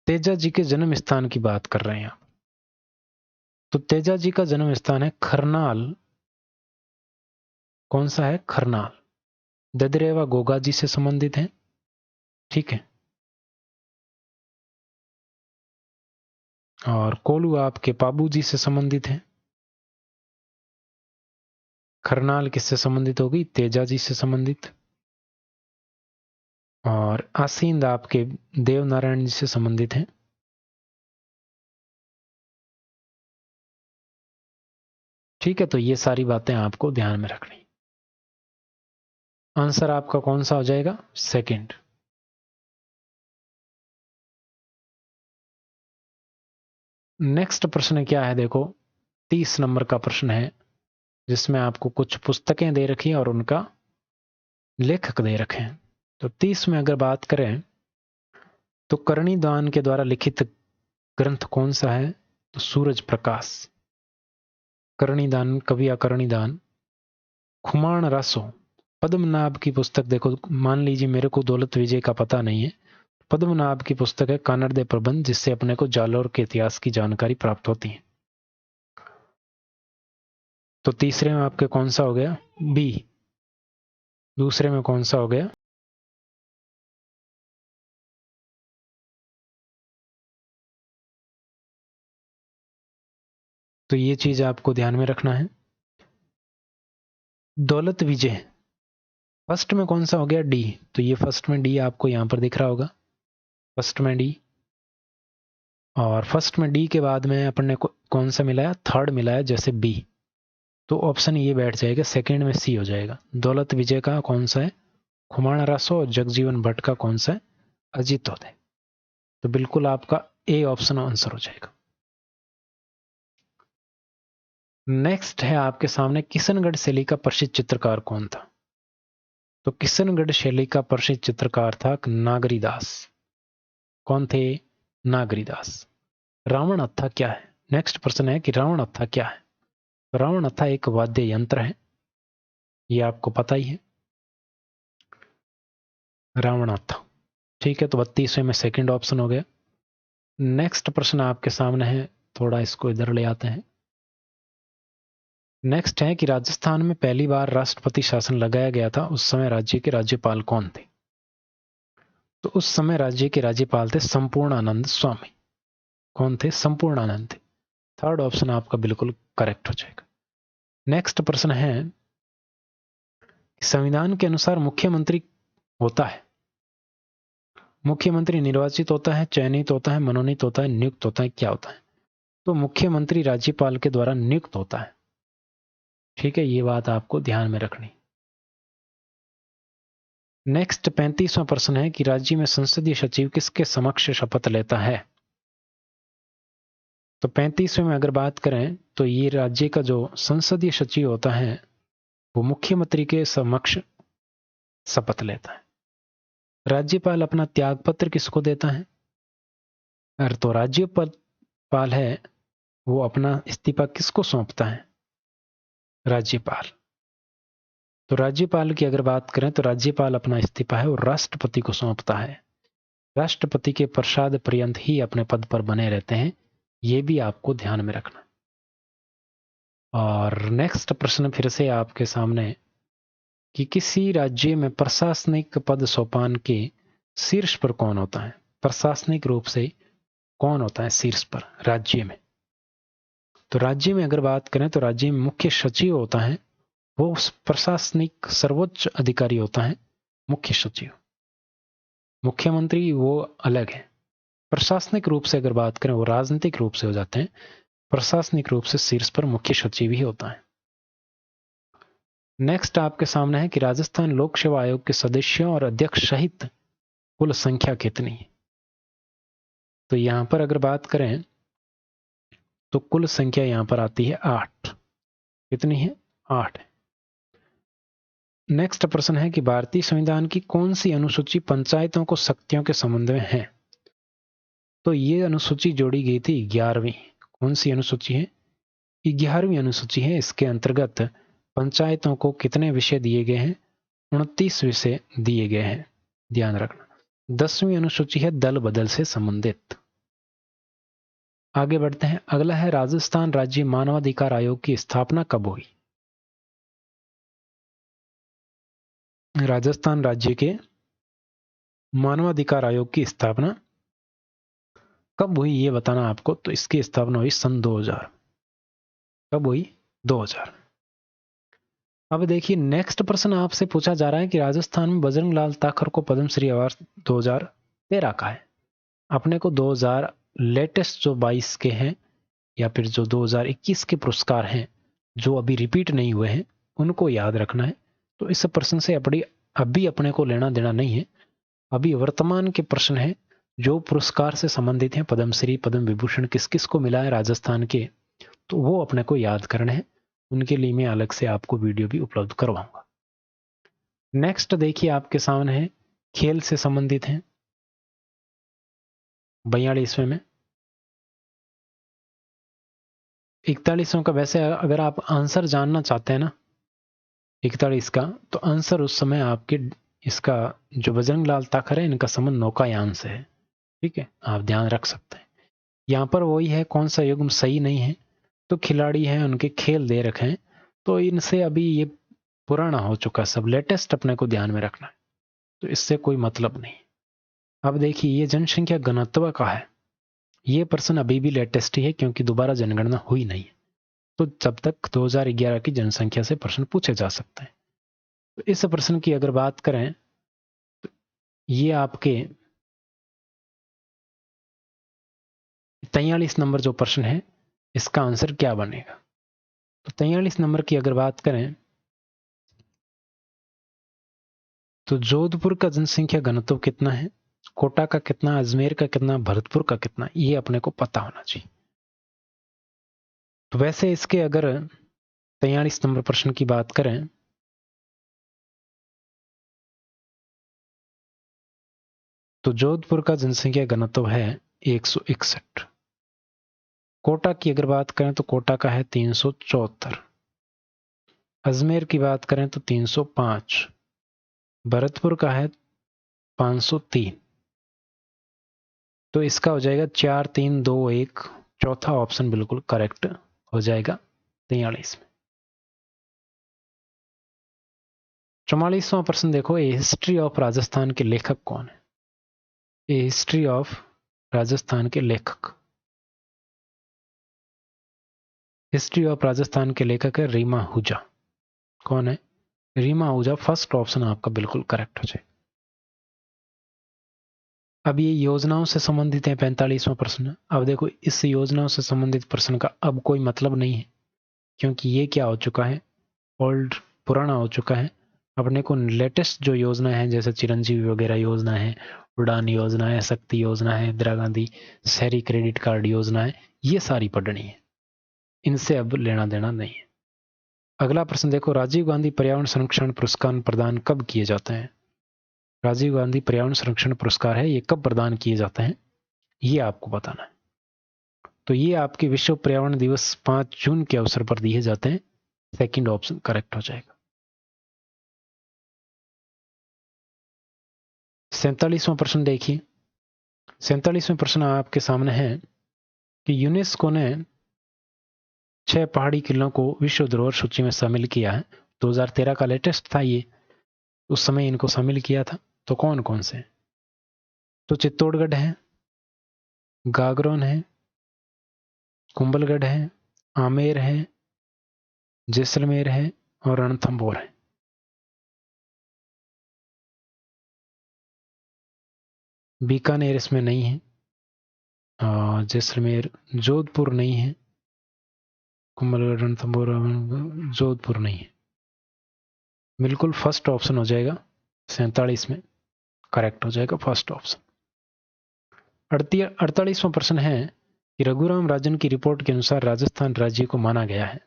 तेजा जी के जन्म स्थान की बात कर रहे हैं। तो तेजा जी का जन्म स्थान है खरनाल। कौन सा है? खरनाल। ददरेवा गोगा जी से संबंधित है। ठीक है, और कोलू आपके पाबू जी से संबंधित है। खरनाल किससे संबंधित होगी? तेजा जी से संबंधित। और आसींद आपके देवनारायण जी से संबंधित है। ठीक है, तो ये सारी बातें आपको ध्यान में रखनी। आंसर आपका कौन सा हो जाएगा? सेकंड। नेक्स्ट प्रश्न क्या है? देखो, 30 नंबर का प्रश्न है, जिसमें आपको कुछ पुस्तकें दे रखी हैं और उनका लेखक दे रखे हैं। तो 30 में अगर बात करें तो करणीदान के द्वारा लिखित ग्रंथ कौन सा है? तो सूरज प्रकाश। करणीदान, कवि अकरणीदान। खुमान रासो, पद्मनाभ की पुस्तक। देखो, मान लीजिए मेरे को दौलत विजय का पता नहीं है, पद्मनाभ की पुस्तक है कानड़ दे प्रबंध, जिससे अपने को जालौर के इतिहास की जानकारी प्राप्त होती है। तो तीसरे में आपके कौन सा हो गया? बी। दूसरे में कौन सा हो गया? तो ये चीज आपको ध्यान में रखना है। दौलत विजय फर्स्ट में कौन सा हो गया? डी। तो ये फर्स्ट में डी आपको यहां पर दिख रहा होगा, फर्स्ट में डी। और फर्स्ट में डी के बाद में अपन ने कौन सा मिलाया? थर्ड मिलाया, जैसे बी। तो ऑप्शन ये बैठ जाएगा, सेकंड में सी हो जाएगा। दौलत विजय का कौन सा है? खुमान रासो। और जगजीवन भट्ट का कौन सा है? अजित होते। तो बिल्कुल आपका ए ऑप्शन आंसर हो जाएगा। नेक्स्ट है आपके सामने, किशनगढ़ शैली का प्रसिद्ध चित्रकार कौन था? तो किशनगढ़ शैली का प्रसिद्ध चित्रकार था नागरीदास। कौन थे? नागरीदास। रावण अत्था क्या है? नेक्स्ट प्रश्न है कि रावण अत्था क्या है? रावण अत्था एक वाद्य यंत्र है, ये आपको पता ही है, रावण अत्था। ठीक है, तो 32वें में सेकंड ऑप्शन हो गया। नेक्स्ट प्रश्न आपके सामने है, थोड़ा इसको इधर ले आते हैं। नेक्स्ट है कि राजस्थान में पहली बार राष्ट्रपति शासन लगाया गया था, उस समय राज्य के राज्यपाल कौन थे? तो उस समय राज्य के राज्यपाल थे संपूर्णानंद स्वामी। कौन थे? संपूर्णानंद थे। थर्ड ऑप्शन आपका बिल्कुल करेक्ट हो जाएगा। नेक्स्ट प्रश्न है, संविधान के अनुसार मुख्यमंत्री होता है, मुख्यमंत्री निर्वाचित होता है, चयनित होता है, मनोनीत होता है, नियुक्त होता है, क्या होता है? तो मुख्यमंत्री राज्यपाल के द्वारा नियुक्त होता है। ठीक है, ये बात आपको ध्यान में रखनी। नेक्स्ट 35वां प्रश्न है कि राज्य में संसदीय सचिव किसके समक्ष शपथ लेता है? तो 35वें में अगर बात करें तो ये राज्य का जो संसदीय सचिव होता है वो मुख्यमंत्री के समक्ष शपथ लेता है। राज्यपाल अपना त्यागपत्र किसको देता है? अरे तो राज्यपाल है वो अपना इस्तीफा किसको सौंपता है? राज्यपाल। तो राज्यपाल की अगर बात करें तो राज्यपाल अपना इस्तीफा है वो राष्ट्रपति को सौंपता है। राष्ट्रपति के प्रसाद पर्यंत ही अपने पद पर बने रहते हैं, ये भी आपको ध्यान में रखना। और नेक्स्ट प्रश्न फिर से आपके सामने कि किसी राज्य में प्रशासनिक पद सोपान के शीर्ष पर कौन होता है? प्रशासनिक रूप से कौन होता है शीर्ष पर राज्य में? तो राज्य में अगर बात करें तो राज्य में मुख्य सचिव होता है, वो प्रशासनिक सर्वोच्च अधिकारी होता है मुख्य सचिव। मुख्यमंत्री वो अलग है। प्रशासनिक रूप से अगर बात करें वो राजनीतिक रूप से हो जाते हैं, प्रशासनिक रूप से शीर्ष पर मुख्य सचिव ही होता है। नेक्स्ट आपके सामने है कि राजस्थान लोक सेवा आयोग के सदस्यों और अध्यक्ष सहित कुल संख्या कितनी है? तो यहां पर अगर बात करें तो कुल संख्या यहां पर आती है 8। कितनी है? 8। नेक्स्ट प्रश्न है कि भारतीय संविधान की कौन सी अनुसूची पंचायतों को शक्तियों के संबंध में है? तो ये अनुसूची जोड़ी गई थी 11वीं। कौन सी अनुसूची है? 11वीं अनुसूची है। इसके अंतर्गत पंचायतों को कितने विषय दिए गए हैं? 29 विषय दिए गए हैं, ध्यान रखना। 10वीं अनुसूची है दल बदल से संबंधित। आगे बढ़ते हैं। अगला है राजस्थान राज्य मानवाधिकार आयोग की स्थापना कब हुई? राजस्थान राज्य के मानवाधिकार आयोग की स्थापना कब हुई ये बताना आपको। तो इसकी स्थापना हुई सन 2000। कब हुई? 2000। अब देखिए नेक्स्ट प्रश्न आपसे पूछा जा रहा है कि राजस्थान में बजरंग लाल ताखर को पद्मश्री अवार्ड 2013 का है। अपने को 2000 लेटेस्ट जो 22 के हैं या फिर जो 2021 के पुरस्कार हैं जो अभी रिपीट नहीं हुए हैं उनको याद रखना है। तो इस प्रश्न से अभी अपने को लेना देना नहीं है। अभी वर्तमान के प्रश्न है जो पुरस्कार से संबंधित हैं, पद्मश्री पद्म विभूषण किस किस को मिला है राजस्थान के, तो वो अपने को याद करने हैं। उनके लिए मैं अलग से आपको वीडियो भी उपलब्ध करवाऊंगा। नेक्स्ट देखिए आपके सामने है खेल से संबंधित है 42वें में। 41वां का वैसे अगर आप आंसर जानना चाहते हैं ना 41 का, तो आंसर उस समय आपके इसका जो बजरंग लाल ताखर है इनका संबंध नौकायान से है। ठीक है, आप ध्यान रख सकते हैं। यहाँ पर वही है कौन सा युग्म सही नहीं है, तो खिलाड़ी हैं उनके खेल दे रखे हैं, तो इनसे अभी ये पुराना हो चुका, सब लेटेस्ट अपने को ध्यान में रखना है, तो इससे कोई मतलब नहीं। अब देखिए ये जनसंख्या घनत्व का है। ये प्रश्न अभी भी लेटेस्ट ही है क्योंकि दोबारा जनगणना हुई नहीं है, तो जब तक 2011 की जनसंख्या से प्रश्न पूछे जा सकते हैं। तो इस प्रश्न की अगर बात करें तो ये आपके 43 नंबर जो प्रश्न है इसका आंसर क्या बनेगा। तो 43 नंबर की अगर बात करें तो जोधपुर का जनसंख्या घनत्व कितना है, कोटा का कितना, अजमेर का कितना, भरतपुर का कितना, ये अपने को पता होना चाहिए। तो वैसे इसके अगर 43 नंबर प्रश्न की बात करें तो जोधपुर का जनसंख्या घनत्व है 161। कोटा की अगर बात करें तो कोटा का है 374। अजमेर की बात करें तो 305। भरतपुर का है 503। तो इसका हो जाएगा 4 3 2 1, चौथा ऑप्शन बिल्कुल करेक्ट हो जाएगा 43 में। 44वां प्रश्न देखो, ए हिस्ट्री ऑफ राजस्थान के लेखक कौन है? ए हिस्ट्री ऑफ राजस्थान के लेखक, हिस्ट्री ऑफ राजस्थान के लेखक है रीमा आहूजा। कौन है? रीमा आहूजा। फर्स्ट ऑप्शन आपका बिल्कुल करेक्ट हो जाए। अब ये योजनाओं से संबंधित है 45वां प्रश्न। अब देखो इस योजनाओं से संबंधित प्रश्न का अब कोई मतलब नहीं है क्योंकि ये क्या हो चुका है, ओल्ड पुराना हो चुका है। अपने को लेटेस्ट जो योजना है जैसे चिरंजीवी वगैरह योजना है, उड़ान योजना है, शक्ति योजना है, इंदिरा गांधी शहरी क्रेडिट कार्ड योजना है, ये सारी पढ़नी है, इनसे अब लेना देना नहीं है। अगला प्रश्न देखो, राजीव गांधी पर्यावरण संरक्षण पुरस्कार प्रदान कब किए जाते हैं? राजीव गांधी पर्यावरण संरक्षण पुरस्कार है, ये कब प्रदान किए जाते हैं ये आपको बताना है। तो ये आपके विश्व पर्यावरण दिवस 5 जून के अवसर पर दिए जाते हैं। सेकंड ऑप्शन करेक्ट हो जाएगा। 47वां प्रश्न देखिए। 47वें प्रश्न आपके सामने है कि यूनेस्को ने 6 पहाड़ी किलों को विश्व धरोहर सूची में शामिल किया है। 2013 का लेटेस्ट था ये, उस समय इनको शामिल किया था। तो कौन कौन से? तो चित्तौड़गढ़ है, गागरोन है, कुंभलगढ़ है, आमेर है, जैसलमेर है और रणथंभौर है। बीकानेर इसमें नहीं है, जैसलमेर, जोधपुर नहीं है, कुंभलगढ़, रणथंभौर, जोधपुर नहीं है। बिल्कुल फर्स्ट ऑप्शन हो जाएगा 47 में करेक्ट हो जाएगा फर्स्ट ऑप्शन। 48वां प्रश्न है कि रघुराम राजन की रिपोर्ट के अनुसार राजस्थान राज्य को माना गया है,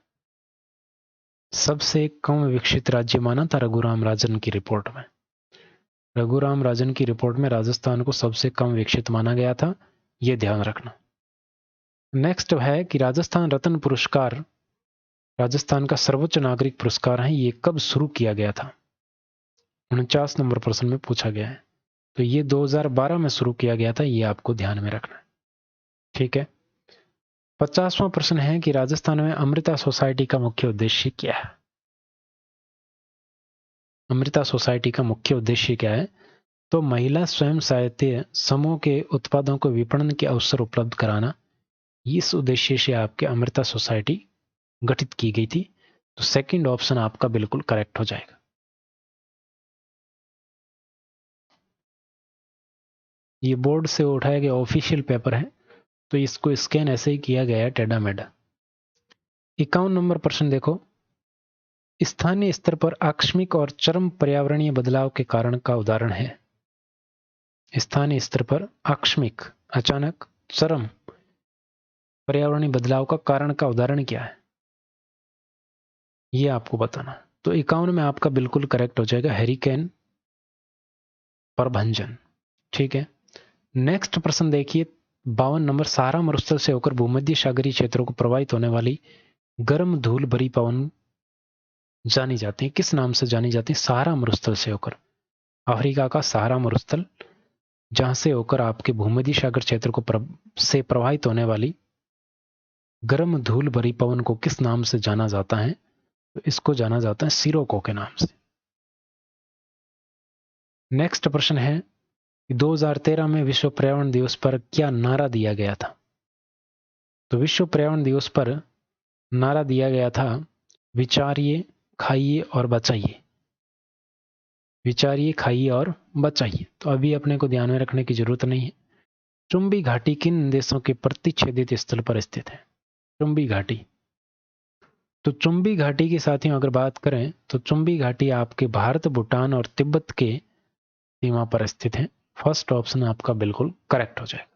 सबसे कम विकसित राज्य माना था रघुराम राजन की रिपोर्ट में। रघुराम राजन की रिपोर्ट में राजस्थान को सबसे कम विकसित माना गया था, यह ध्यान रखना। नेक्स्ट है कि राजस्थान रत्न पुरस्कार राजस्थान का सर्वोच्च नागरिक पुरस्कार है, ये कब शुरू किया गया था? 49 नंबर प्रश्न में पूछा गया है। तो ये 2012 में शुरू किया गया था, ये आपको ध्यान में रखना है। ठीक है। 50वां प्रश्न है कि राजस्थान में अमृता सोसाइटी का मुख्य उद्देश्य क्या है? अमृता सोसाइटी का मुख्य उद्देश्य क्या है? तो महिला स्वयं सहायता समूह के उत्पादों को विपणन के अवसर उपलब्ध कराना, इस उद्देश्य से आपके अमृता सोसाइटी गठित की गई थी। तो सेकंड ऑप्शन आपका बिल्कुल करेक्ट हो जाएगा। ये बोर्ड से उठाया गया ऑफिशियल पेपर है, तो इसको स्कैन ऐसे ही किया गया है टेढ़ा मेढ़ा। 51 नंबर प्रश्न देखो, स्थानीय स्तर पर आकस्मिक और चरम पर्यावरणीय बदलाव के कारण का उदाहरण है। स्थानीय स्तर पर आकस्मिक, अचानक, चरम पर्यावरणीय बदलाव का कारण का उदाहरण क्या है, यह आपको बताना। तो 51 में आपका बिल्कुल करेक्ट हो जाएगा हैरिकेन प्रभंजन। ठीक है। नेक्स्ट प्रश्न देखिए 52 नंबर, सहारा मरुस्थल से होकर भूमध्य सागरीय क्षेत्रों को प्रभावित होने वाली गर्म धूल भरी पवन जानी जाती है, किस नाम से जानी जाती है? सहारा मरुस्थल से होकर, अफ्रीका का सहारा मरुस्थल, जहां से होकर आपके भूमध्य सागर क्षेत्र को से प्रभावित होने वाली गर्म धूल भरी पवन को किस नाम से जाना जाता है? तो इसको जाना जाता है सिरोको के नाम से। नेक्स्ट प्रश्न है 2013 में विश्व पर्यावरण दिवस पर क्या नारा दिया गया था? तो विश्व पर्यावरण दिवस पर नारा दिया गया था, विचारिए, खाइए और बचाइए। विचारिए, खाइए और बचाइए। तो अभी अपने को ध्यान में रखने की जरूरत नहीं है। चुंबी घाटी किन देशों के प्रतिच्छेदित स्थल पर स्थित है? चुंबी घाटी। तो चुंबी घाटी की साथियों अगर बात करें तो चुंबी घाटी आपके भारत, भूटान और तिब्बत के सीमा पर स्थित है। फर्स्ट ऑप्शन आपका बिल्कुल करेक्ट हो जाएगा।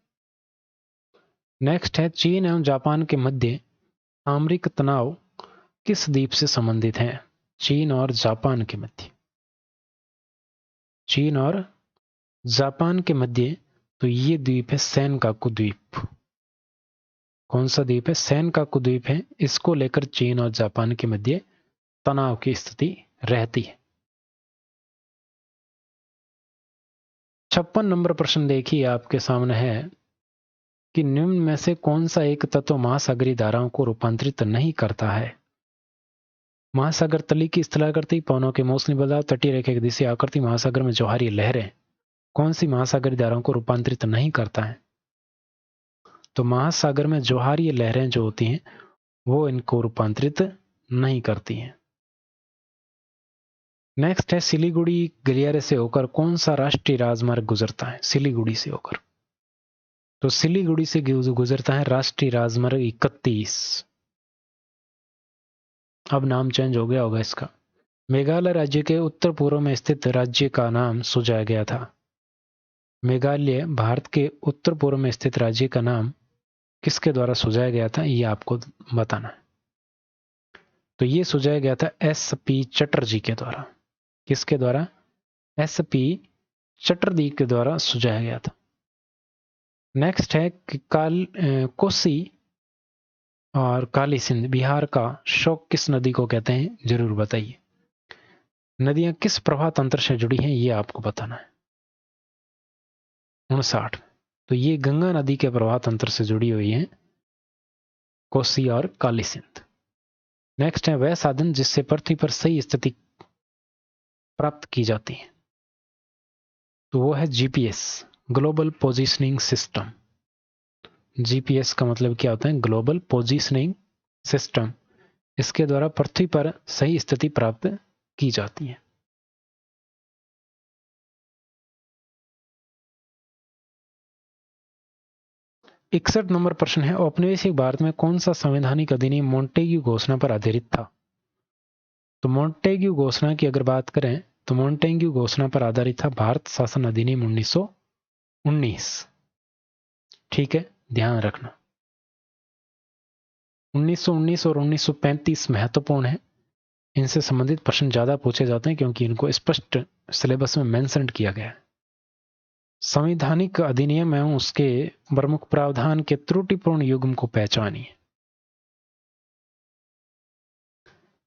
नेक्स्ट है, चीन एवं जापान के मध्य सामरिक तनाव किस द्वीप से संबंधित है? चीन और जापान के मध्य, चीन और जापान के मध्य, तो ये द्वीप है सेनकाकू द्वीप। कौन सा द्वीप है? सेनकाकू द्वीप है। इसको लेकर चीन और जापान के मध्य तनाव की स्थिति रहती है। 56 नंबर प्रश्न देखिए आपके सामने है कि निम्न में से कौन सा एक तत्व महासागरीय धाराओं को रूपांतरित नहीं करता है? महासागर तली की स्थलाकृति, पवनों के मौसमी बदलाव, तटीय रेखा की दिशा आकृति, महासागर में ज्वारीय लहरें, कौन सी महासागरीय धाराओं को रूपांतरित नहीं करता है? तो महासागर में ज्वारीय लहरें जो होती हैं वो इनको रूपांतरित नहीं करती हैं। नेक्स्ट है, सिलीगुड़ी गलियारे से होकर कौन सा राष्ट्रीय राजमार्ग गुजरता है? सिलीगुड़ी से होकर, तो सिलीगुड़ी से गुजरता है राष्ट्रीय राजमार्ग 31। अब नाम चेंज हो गया होगा इसका। मेघालय राज्य के उत्तर पूर्व में स्थित राज्य का नाम सुझाया गया था। मेघालय भारत के उत्तर पूर्व में स्थित राज्य का नाम किसके द्वारा सुझाया गया था, ये आपको बताना है। तो ये सुझाया गया था एस.पी. चटर्जी के द्वारा। किसके द्वारा? एस.पी. चटर्जी के द्वारा सुझाया गया था। नेक्स्ट है कि कोसी और काली सिंध बिहार का शोक किस नदी को कहते हैं, जरूर बताइए। नदियां किस प्रवाह तंत्र से जुड़ी हैं, ये आपको बताना है। 59, तो ये गंगा नदी के प्रवाह तंत्र से जुड़ी हुई है, कोसी और काली सिंध। नेक्स्ट है, वह साधन जिससे पृथ्वी पर सही स्थिति प्राप्त की जाती है, तो वो है GPS, global positioning system. GPS का मतलब क्या होता है? Global positioning system. इसके द्वारा पृथ्वी पर सही स्थिति प्राप्त की जाती है। इकसठ नंबर प्रश्न है, औपनिवेशिक भारत में कौन सा संवैधानिक अधिनियम मोंटेग्यू घोषणा पर आधारित था? तो मोंटेग्यू घोषणा की अगर बात करें तो मोंटेग्यू घोषणा पर आधारित था भारत शासन अधिनियम 1919। ठीक है, ध्यान रखना। 1919 और 1935 महत्वपूर्ण है। इनसे संबंधित प्रश्न ज्यादा पूछे जाते हैं क्योंकि इनको स्पष्ट सिलेबस में मेंशन किया गया है। संवैधानिक अधिनियम एवं उसके प्रमुख प्रावधान के त्रुटिपूर्ण युग्म को पहचानिए।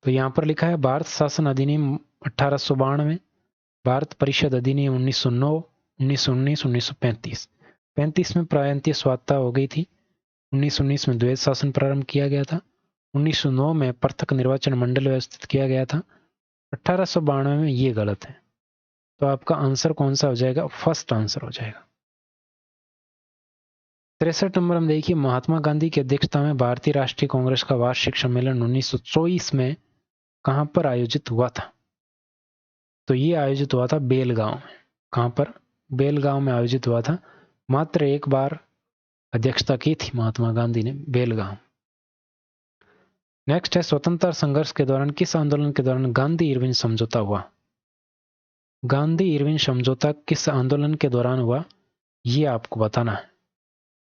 तो यहां पर लिखा है भारत शासन अधिनियम 1892, भारत परिषद अधिनियम 1909, 1919, 1935। 35 में प्रायंतीय स्वायत्तता हो गई थी। 1919 में द्वैध शासन प्रारंभ किया गया था। 1909 में पृथक निर्वाचन मंडल व्यवस्थित किया गया था। 1892 में ये गलत है। तो आपका आंसर कौन सा हो जाएगा? फर्स्ट आंसर हो जाएगा। 63 नंबर हम देखिए, महात्मा गांधी की अध्यक्षता में भारतीय राष्ट्रीय कांग्रेस का वार्षिक सम्मेलन 1924 में कहां पर आयोजित हुआ था? तो ये आयोजित हुआ था बेलगांव में। कहां पर? बेलगांव में आयोजित हुआ था। मात्र एक बार अध्यक्षता की थी महात्मा गांधी ने, बेलगांव। नेक्स्ट है, स्वतंत्रता संघर्ष के दौरान किस आंदोलन के दौरान गांधी इरविन समझौता हुआ? गांधी इरविन समझौता किस आंदोलन के दौरान हुआ, ये आपको बताना है।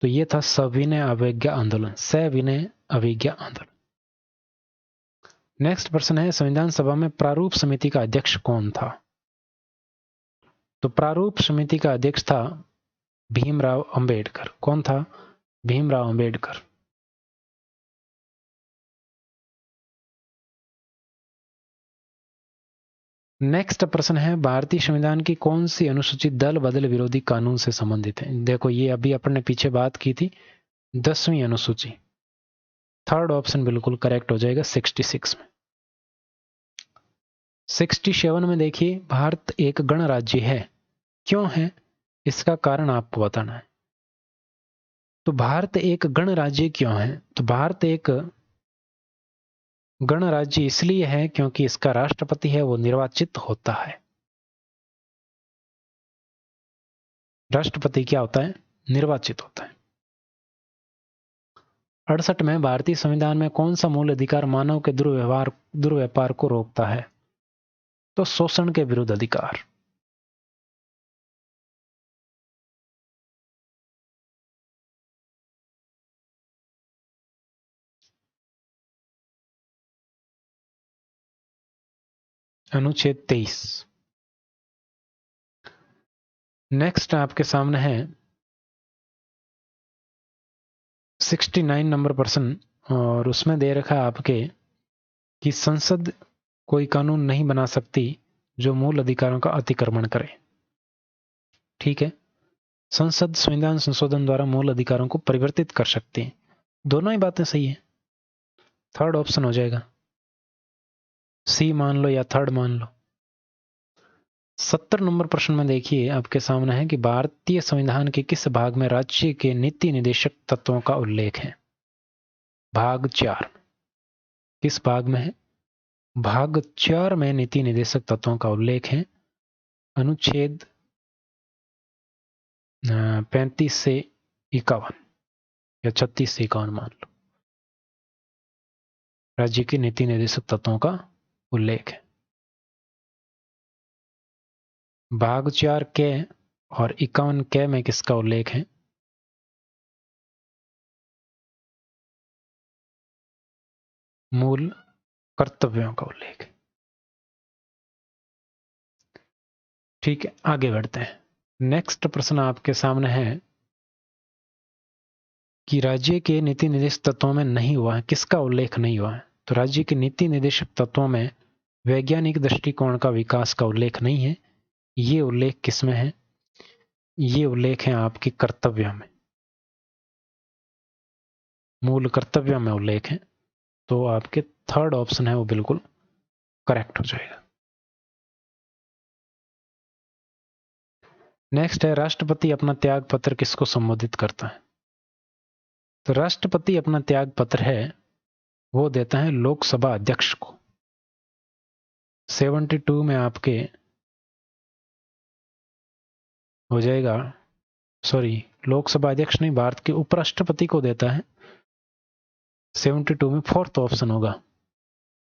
तो ये था सविनय अवज्ञा आंदोलन, सविनय अवज्ञा आंदोलन। नेक्स्ट प्रश्न है, संविधान सभा में प्रारूप समिति का अध्यक्ष कौन था? तो प्रारूप समिति का अध्यक्ष था भीमराव अंबेडकर। कौन था? भीमराव अंबेडकर। नेक्स्ट प्रश्न है, भारतीय संविधान की कौन सी अनुसूची दल बदल विरोधी कानून से संबंधित है? देखो ये अभी अपन ने पीछे बात की थी, 10वीं अनुसूची। थर्ड ऑप्शन बिल्कुल करेक्ट हो जाएगा 66 में। 67 में देखिए, भारत एक गणराज्य है, क्यों है? इसका कारण आपको बताना है। तो भारत एक गणराज्य क्यों है? तो भारत एक गणराज्य इसलिए है क्योंकि इसका राष्ट्रपति है वो निर्वाचित होता है। राष्ट्रपति क्या होता है? निर्वाचित होता है। 68 में, भारतीय संविधान में कौन सा मूल अधिकार मानव के दुर्व्यवहार को रोकता है? तो शोषण के विरुद्ध अधिकार। अनुच्छेद 23। नेक्स्ट आपके सामने है 69 नंबर प्रश्न, और उसमें दे रखा है आपके कि संसद कोई कानून नहीं बना सकती जो मूल अधिकारों का अतिक्रमण करे। ठीक है, संसद संविधान संशोधन द्वारा मूल अधिकारों को परिवर्तित कर सकती है। दोनों ही बातें सही है। थर्ड ऑप्शन हो जाएगा, सी मान लो या थर्ड मान लो। 70 नंबर प्रश्न में देखिए आपके सामने है कि भारतीय संविधान के किस भाग में राज्य के नीति निदेशक तत्वों का उल्लेख है? भाग 4। किस भाग में है? भाग 4 में नीति निदेशक तत्वों का उल्लेख है। अनुच्छेद 35 से 51 या 36 से 51 मान लो, राज्य के नीति निदेशक तत्वों का उल्लेख है। भाग 4 के और 51 के में किसका उल्लेख है? मूल कर्तव्यों का उल्लेख है। ठीक है, आगे बढ़ते हैं। नेक्स्ट प्रश्न आपके सामने है कि राज्य के नीति निदेशक तत्वों में नहीं हुआ है, किसका उल्लेख नहीं हुआ है? तो राज्य के नीति निदेशक तत्वों में वैज्ञानिक दृष्टिकोण का विकास का उल्लेख नहीं है। ये उल्लेख किसमें है? ये उल्लेख है आपके कर्तव्य में, मूल कर्तव्य में उल्लेख है। तो आपके थर्ड ऑप्शन है वो बिल्कुल करेक्ट हो जाएगा। नेक्स्ट है, राष्ट्रपति अपना त्याग पत्र किसको संबोधित करता है? तो राष्ट्रपति अपना त्याग पत्र है वो देता है लोकसभा अध्यक्ष को। 72 में आपके हो जाएगा, सॉरी लोकसभा अध्यक्ष नहीं, भारत के उपराष्ट्रपति को देता है। 72 में फोर्थ ऑप्शन होगा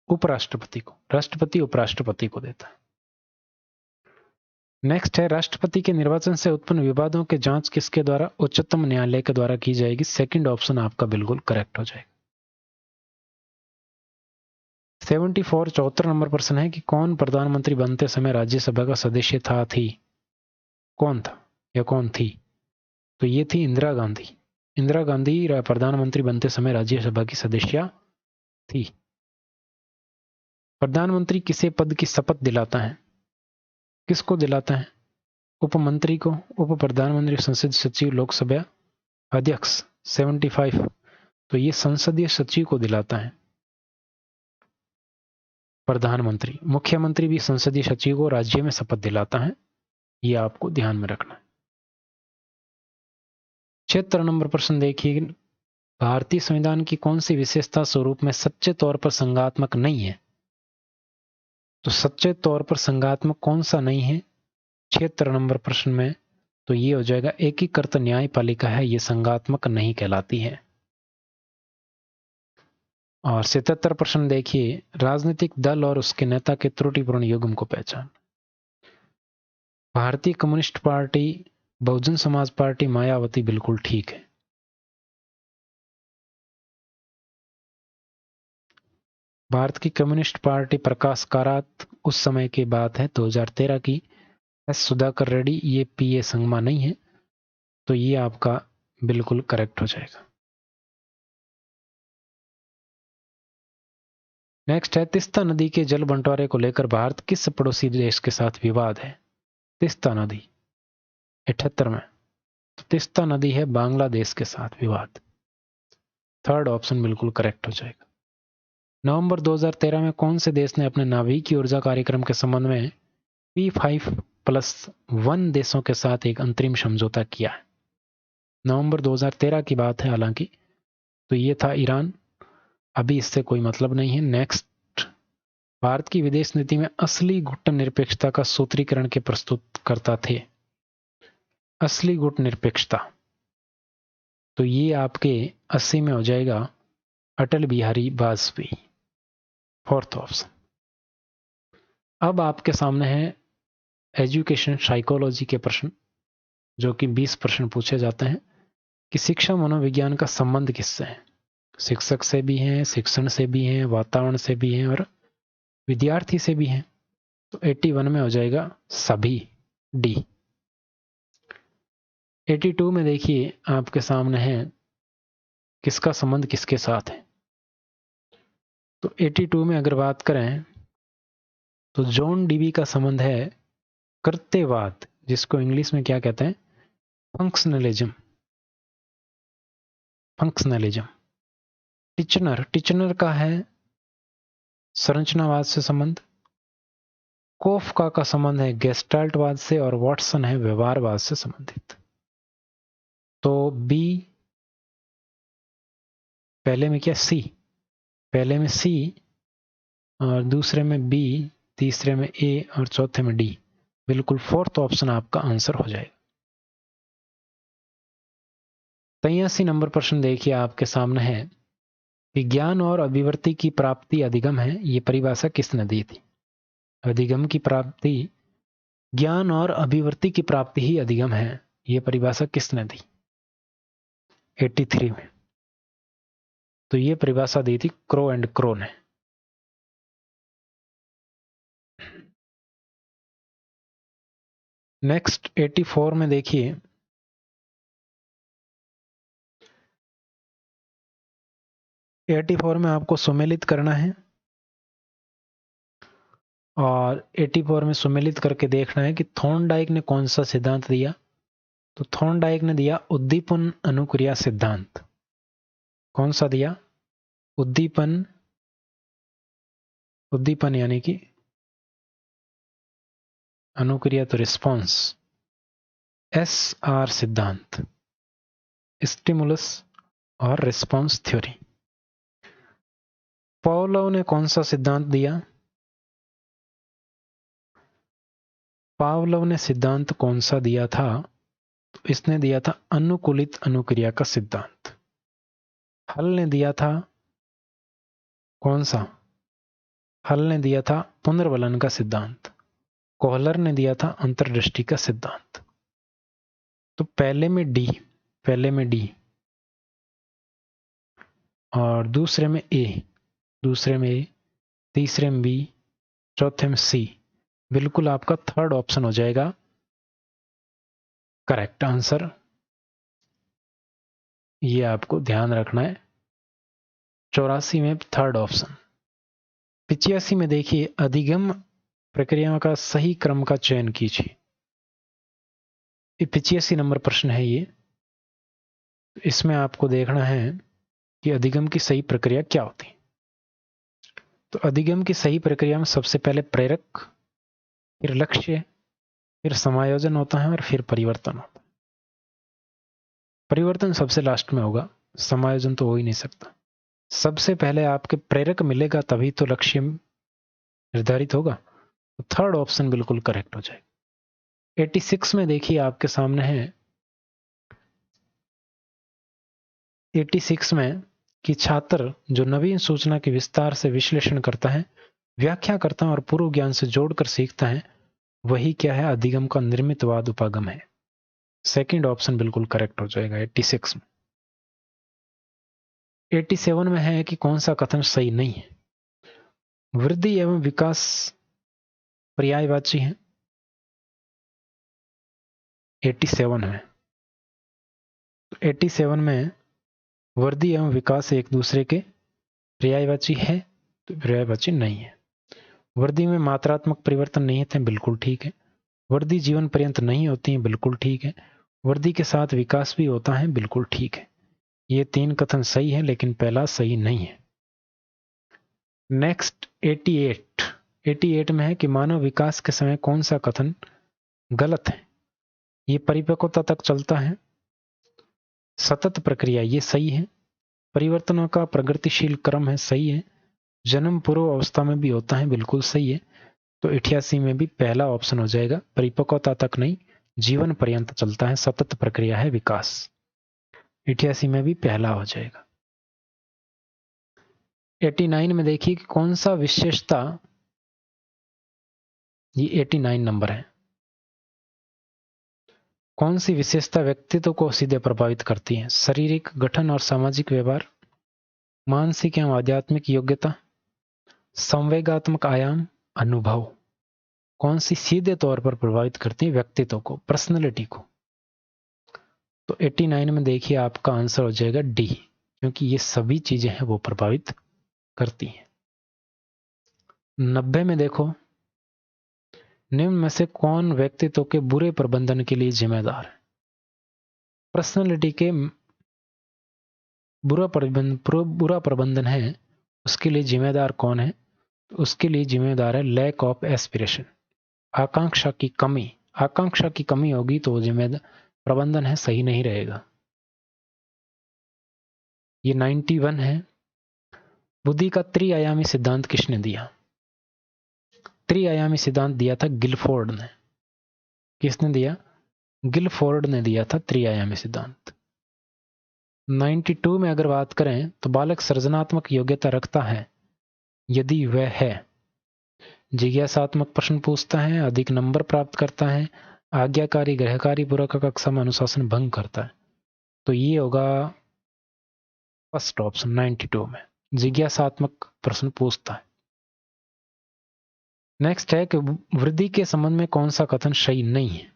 उपराष्ट्रपति को, राष्ट्रपति उपराष्ट्रपति को देता है। नेक्स्ट है, राष्ट्रपति के निर्वाचन से उत्पन्न विवादों के जांच किसके द्वारा? उच्चतम न्यायालय के द्वारा की जाएगी। सेकंड ऑप्शन आपका बिल्कुल करेक्ट हो जाएगा। 74 74 नंबर प्रश्न है कि कौन प्रधानमंत्री बनते समय राज्यसभा का सदस्य थी। कौन था या कौन थी? तो ये थी इंदिरा गांधी। इंदिरा गांधी प्रधानमंत्री बनते समय राज्यसभा की सदस्य थी। प्रधानमंत्री किसे पद की शपथ दिलाता है? किसको दिलाता है? उप मंत्री को, उप प्रधानमंत्री, संसदीय सचिव, लोकसभा अध्यक्ष। 75 तो ये संसदीय सचिव को दिलाता है प्रधानमंत्री। मुख्यमंत्री भी संसदीय सचिव को राज्य में शपथ दिलाता है, ये आपको ध्यान में रखना है। 76 नंबर प्रश्न देखिए, भारतीय संविधान की कौन सी विशेषता स्वरूप में सच्चे तौर पर संघात्मक नहीं है? तो सच्चे तौर पर संघात्मक कौन सा नहीं है 76 नंबर प्रश्न में? तो ये हो जाएगा एकीकृत न्यायपालिका है, ये संघात्मक नहीं कहलाती है। और 77 प्रश्न देखिए, राजनीतिक दल और उसके नेता के त्रुटिपूर्ण युग्म को पहचान। भारतीय communist party, Bahujan Samaj party, Mayawati बिल्कुल ठीक है। भारत की कम्युनिस्ट पार्टी प्रकाश कारात, उस समय की बात है 2013 की। एस सुधाकर रेड्डी, ये पीए संगमा नहीं है, तो ये आपका बिल्कुल करेक्ट हो जाएगा। नेक्स्ट है, तीस्ता नदी के जल बंटवारे को लेकर भारत किस पड़ोसी देश के साथ विवाद है? तीस्ता नदी 78 में, तो तीस्ता नदी है बांग्लादेश के साथ विवाद। थर्ड ऑप्शन बिल्कुल करेक्ट हो जाएगा। नवंबर 2013 में कौन से देश ने अपने नाभिकीय ऊर्जा कार्यक्रम के संबंध में P5+1 देशों के साथ एक अंतरिम समझौता किया है? नवंबर 2013 की बात है हालांकि, तो ये था ईरान। अभी इससे कोई मतलब नहीं है। नेक्स्ट, भारत की विदेश नीति में असली गुटनिरपेक्षता का सूत्रीकरण के प्रस्तुतकर्ता थे? असली गुटनिरपेक्षता, तो ये आपके 80 में हो जाएगा अटल बिहारी वाजपेयी। Fourth option. अब आपके सामने है एजुकेशन साइकोलॉजी के प्रश्न, जो कि 20 प्रश्न पूछे जाते हैं कि शिक्षा मनोविज्ञान का संबंध किससे है? शिक्षक से भी है, शिक्षण से भी है, वातावरण से भी है और विद्यार्थी से भी है। तो 81 में हो जाएगा सभी, डी। 82 में देखिए आपके सामने है किसका संबंध किसके साथ है। तो 82 में अगर बात करें तो जॉन डीवी का संबंध है कर्तव्यवाद, जिसको इंग्लिश में क्या कहते हैं? फंक्शनलिज्म। फंक्शनलिज्म। टिचनर का है संरचनावाद से संबंध। कोफका का संबंध है गेस्टाल्टवाद से और वाटसन है व्यवहारवाद से संबंधित। तो बी, पहले में क्या सी, पहले में सी और दूसरे में बी, तीसरे में ए और चौथे में डी। बिल्कुल फोर्थ ऑप्शन आपका आंसर हो जाएगा। 83 नंबर प्रश्न देखिए आपके सामने है कि ज्ञान और अभिव्यक्ति की प्राप्ति अधिगम है, ये परिभाषा किसने दी थी? अधिगम की प्राप्ति, ज्ञान और अभिव्यक्ति की प्राप्ति ही अधिगम है, ये परिभाषा किसने दी? 83 में, तो ये परिभाषा दी थी क्रो एंड क्रो ने। नेक्स्ट 84 में देखिए, में आपको सुमेलित करना है और 84 में सुमेलित करके देखना है कि थॉर्नडाइक ने कौन सा सिद्धांत दिया। तो थॉर्नडाइक ने दिया उद्दीपन अनुक्रिया सिद्धांत। कौन सा दिया? उद्दीपन, उद्दीपन यानी कि अनुक्रिया तो रिस्पॉन्स, SR सिद्धांत, स्टिमुलस और रिस्पॉन्स थ्योरी। पावलोव ने कौन सा सिद्धांत दिया? पावलोव ने सिद्धांत कौन सा दिया था? तो इसने दिया था अनुकूलित अनुक्रिया का सिद्धांत। हल ने दिया था कौन सा? हल ने दिया था पुनर्वलन का सिद्धांत। कोहलर ने दिया था अंतर्दृष्टि का सिद्धांत। तो पहले में डी, पहले में डी और दूसरे में ए, दूसरे में ए। तीसरे में बी, चौथे में सी। बिल्कुल आपका थर्ड ऑप्शन हो जाएगा करेक्ट आंसर। ये आपको ध्यान रखना है। 84 में थर्ड ऑप्शन। 85 में देखिए, अधिगम प्रक्रियाओं का सही क्रम का चयन कीजिए। 85 नंबर प्रश्न है ये। इसमें आपको देखना है कि अधिगम की सही प्रक्रिया क्या होती है। तो अधिगम की सही प्रक्रिया में सबसे पहले प्रेरक, फिर लक्ष्य, फिर समायोजन होता है और फिर परिवर्तन होता है। परिवर्तन सबसे लास्ट में होगा, समायोजन तो हो ही नहीं सकता। सबसे पहले आपके प्रेरक मिलेगा तभी तो लक्ष्य निर्धारित होगा। तो थर्ड ऑप्शन बिल्कुल करेक्ट हो जाएगा। 86 में देखिए आपके सामने है 86 में कि छात्र जो नवीन सूचना के विस्तार से विश्लेषण करता है, व्याख्या करता है और पूर्व ज्ञान से जोड़कर सीखता है, वही क्या है, अधिगम का निर्मितवाद उपागम है। सेकंड ऑप्शन बिल्कुल करेक्ट हो जाएगा 86 में। 87 में है कि कौन सा कथन सही नहीं है। वृद्धि एवं विकास पर्यायवाची है 87 में। 87 में वृद्धि एवं विकास एक दूसरे के पर्यायवाची है, तो पर्यायवाची नहीं है। वृद्धि में मात्रात्मक परिवर्तन नहीं होते, बिल्कुल ठीक है। वृद्धि जीवन पर्यंत नहीं होती है, बिल्कुल ठीक है। वृद्धि के साथ विकास भी होता है, बिल्कुल ठीक है। ये तीन कथन सही है, लेकिन पहला सही नहीं है। नेक्स्ट 88 में है कि मानव विकास के समय कौन सा कथन गलत है। ये परिपक्वता तक चलता है, सतत प्रक्रिया, ये सही है। परिवर्तनों का प्रगतिशील क्रम है, सही है। जन्म पूर्व अवस्था में भी होता है, बिल्कुल सही है। तो 88 में भी पहला ऑप्शन हो जाएगा, परिपक्वता तक नहीं, जीवन पर्यंत चलता है, सतत प्रक्रिया है विकास। 88 में भी पहला हो जाएगा। 89 में देखिए कि कौन सा विशेषता, ये 89 नंबर है, कौन सी विशेषता व्यक्तित्व को सीधे प्रभावित करती है। शारीरिक गठन और सामाजिक व्यवहार, मानसिक एवं आध्यात्मिक योग्यता, संवेगात्मक आयाम, अनुभव। कौन सी सीधे तौर पर प्रभावित करती है व्यक्तित्व को, पर्सनैलिटी को। तो 89 में देखिए आपका आंसर हो जाएगा डी, क्योंकि ये सभी चीजें हैं वो प्रभावित करती हैं। 90 में देखो, निम्न में से कौन व्यक्तित्व के बुरे प्रबंधन के लिए जिम्मेदार है। पर्सनैलिटी के बुरा प्रबंधन है, उसके लिए जिम्मेदार कौन है। तो उसके लिए जिम्मेदार है लैक ऑफ एस्पिरेशन, आकांक्षा की कमी। आकांक्षा की कमी होगी तो जिम्मेदार प्रबंधन है सही नहीं रहेगा। ये 91 है। बुद्धि का त्रिआयामी सिद्धांत किसने दिया। त्रिआयामी सिद्धांत दिया था गिलफोर्ड ने। किसने दिया, गिलफोर्ड ने दिया था त्रिआयामी सिद्धांत। 92 में अगर बात करें तो बालक सृजनात्मक योग्यता रखता है यदि वह है, जिज्ञासात्मक प्रश्न पूछता है, अधिक नंबर प्राप्त करता है, आज्ञाकारी गृहकारी पूर्वक कक्षा में अनुशासन भंग करता है। तो ये होगा फर्स्ट ऑप्शन 92 में, जिज्ञासात्मक प्रश्न पूछता है। नेक्स्ट है कि वृद्धि के संबंध में कौन सा कथन सही नहीं है।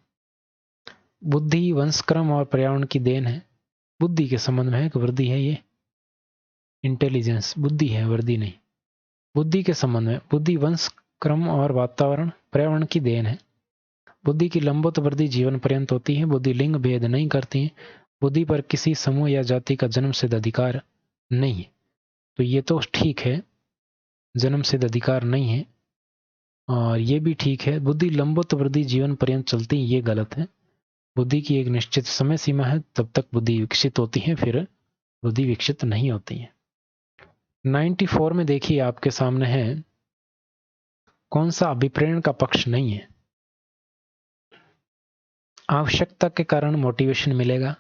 बुद्धि वंशक्रम और पर्यावरण की देन है। बुद्धि के संबंध में है कि वृद्धि है, ये इंटेलिजेंस बुद्धि है, वृद्धि नहीं। बुद्धि के संबंध में बुद्धि वंश क्रम और वातावरण पर्यावरण की देन है। बुद्धि की लंबवत वृद्धि जीवन पर्यंत होती है। बुद्धि लिंग भेद नहीं करती है। बुद्धि पर किसी समूह या जाति का जन्म सिद्ध अधिकार नहीं है। तो ये तो ठीक है, जन्म सिद्ध अधिकार नहीं है। और ये भी ठीक है, बुद्धि लंबवत वृद्धि जीवन पर्यंत चलती है, ये गलत है। बुद्धि की एक निश्चित समय सीमा है, तब तक बुद्धि विकसित होती है, फिर बुद्धि विकसित नहीं होती है। 94 में देखिए आपके सामने है, कौन सा अभिप्रेरण का पक्ष नहीं है। आवश्यकता के कारण मोटिवेशन मिलेगा,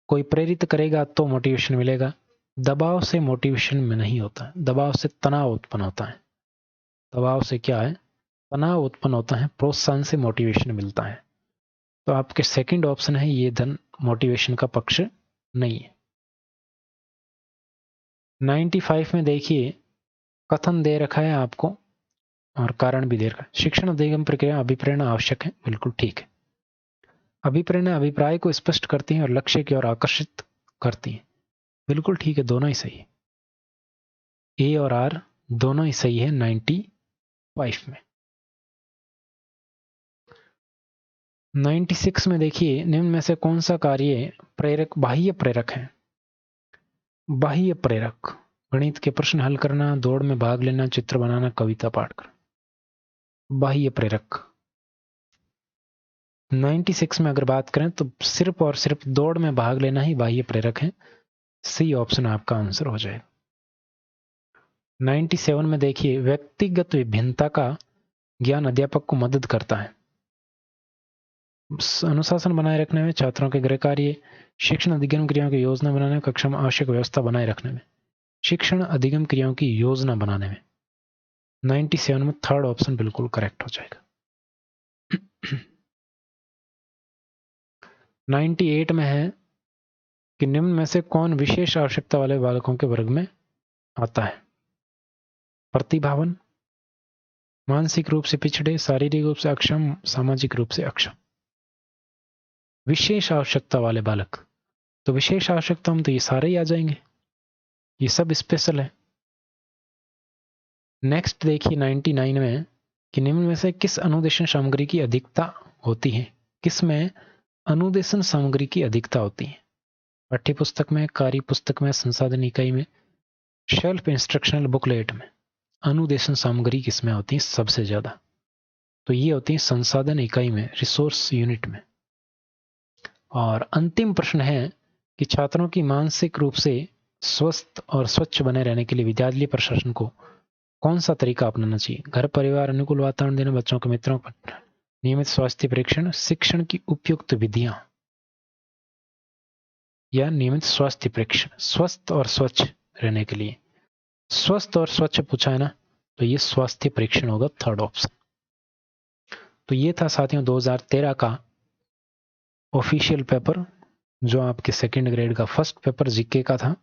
कोई प्रेरित करेगा तो मोटिवेशन मिलेगा। दबाव से मोटिवेशन में नहीं होता है, दबाव से तनाव उत्पन्न होता है। दबाव से क्या है, तनाव उत्पन्न होता है, प्रोत्साहन से मोटिवेशन मिलता है। तो आपके सेकंड ऑप्शन है ये धन मोटिवेशन का पक्ष नहीं है। 95 में देखिए कथन दे रखा है आपको और कारण भी दे रखा है। शिक्षण अधिगम प्रक्रिया अभिप्रेरणा आवश्यक है, बिल्कुल ठीक है। अभिप्रेरणा अभिप्राय को स्पष्ट करती है और लक्ष्य की ओर आकर्षित करती है, बिल्कुल ठीक है, दोनों ही सही है। ए और आर दोनों ही सही है 95 में। 96 में देखिए, निम्न में से कौन सा कार्य प्रेरक बाह्य प्रेरक है? बाह्य प्रेरक, गणित के प्रश्न हल करना, दौड़ में भाग लेना, चित्र बनाना, कविता पाठ करना। बाह्य प्रेरक 96 में अगर बात करें तो सिर्फ और सिर्फ दौड़ में भाग लेना ही बाह्य प्रेरक है। सी ऑप्शन आपका आंसर हो जाएगा। 97 में देखिए, व्यक्तिगत विभिन्नता का ज्ञान अध्यापक को मदद करता है। अनुशासन बनाए रखने में, छात्रों के गृह कार्य, शिक्षण अधिगम क्रियाओं की योजना बनाने में, कक्षा में आवश्यक व्यवस्था बनाए रखने में। शिक्षण अधिगम क्रियाओं की योजना बनाने में 97 में थर्ड ऑप्शन बिल्कुल करेक्ट हो जाएगा। 98 में है कि निम्न में से कौन विशेष आवश्यकता वाले बालकों के वर्ग में आता है? प्रतिभावान, मानसिक रूप से पिछड़े, शारीरिक रूप से अक्षम, सामाजिक रूप से अक्षम। विशेष आवश्यकता वाले बालक, तो विशेष आवश्यकता में तो ये सारे ही आ जाएंगे, ये सब स्पेशल है। नेक्स्ट देखिए 99 में कि निम्न में से किस अनुदेशन सामग्री की अधिकता होती है? किस में अनुदेशन सामग्री की अधिकता होती है? पाठ्य पुस्तक में, कार्य पुस्तक में, संसाधन इकाई में, शेल्फ इंस्ट्रक्शनल बुकलेट में। अनुदेशन सामग्री किसमें होती है सबसे ज्यादा? तो ये होती है संसाधन इकाई में, रिसोर्स यूनिट में। और अंतिम प्रश्न है कि छात्रों की मानसिक रूप से स्वस्थ और स्वच्छ बने रहने के लिए विद्यालय प्रशासन को कौन सा तरीका अपनाना चाहिए? घर परिवार अनुकूल वातावरण देना, बच्चों के मित्रों पर नियमित स्वास्थ्य परीक्षण, शिक्षण की उपयुक्त विधियां, या नियमित स्वास्थ्य परीक्षण। स्वस्थ और स्वच्छ रहने के लिए, स्वस्थ और स्वच्छ पूछा है ना, तो ये स्वास्थ्य परीक्षण होगा थर्ड ऑप्शन। तो ये था साथियों 2013 का ऑफिशियल पेपर, जो आपके सेकंड ग्रेड का फर्स्ट पेपर जीके का था।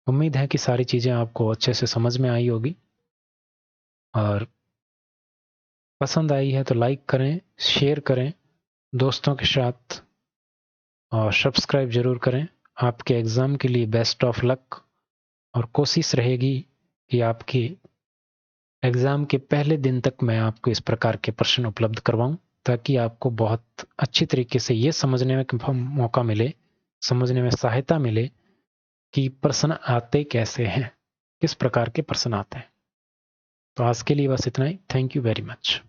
उम्मीद है कि सारी चीजें आपको अच्छे से समझ में आई होगी, और पसंद आई है तो लाइक करें, शेयर करें दोस्तों के साथ, और सब्सक्राइब जरूर करें। आपके एग्जाम के लिए बेस्ट ऑफ लक, और कोशिश रहेगी कि आपके एग्जाम के पहले दिन तक मैं आपको इस प्रकार के प्रश्न उपलब्ध करवाऊं, ताकि आपको बहुत अच्छी तरीके से ये समझने में मौका मिले, समझने में सहायता मिले कि प्रश्न आते कैसे हैं, किस प्रकार के प्रश्न आते हैं। तो आज के लिए बस इतना ही। Thank you very much.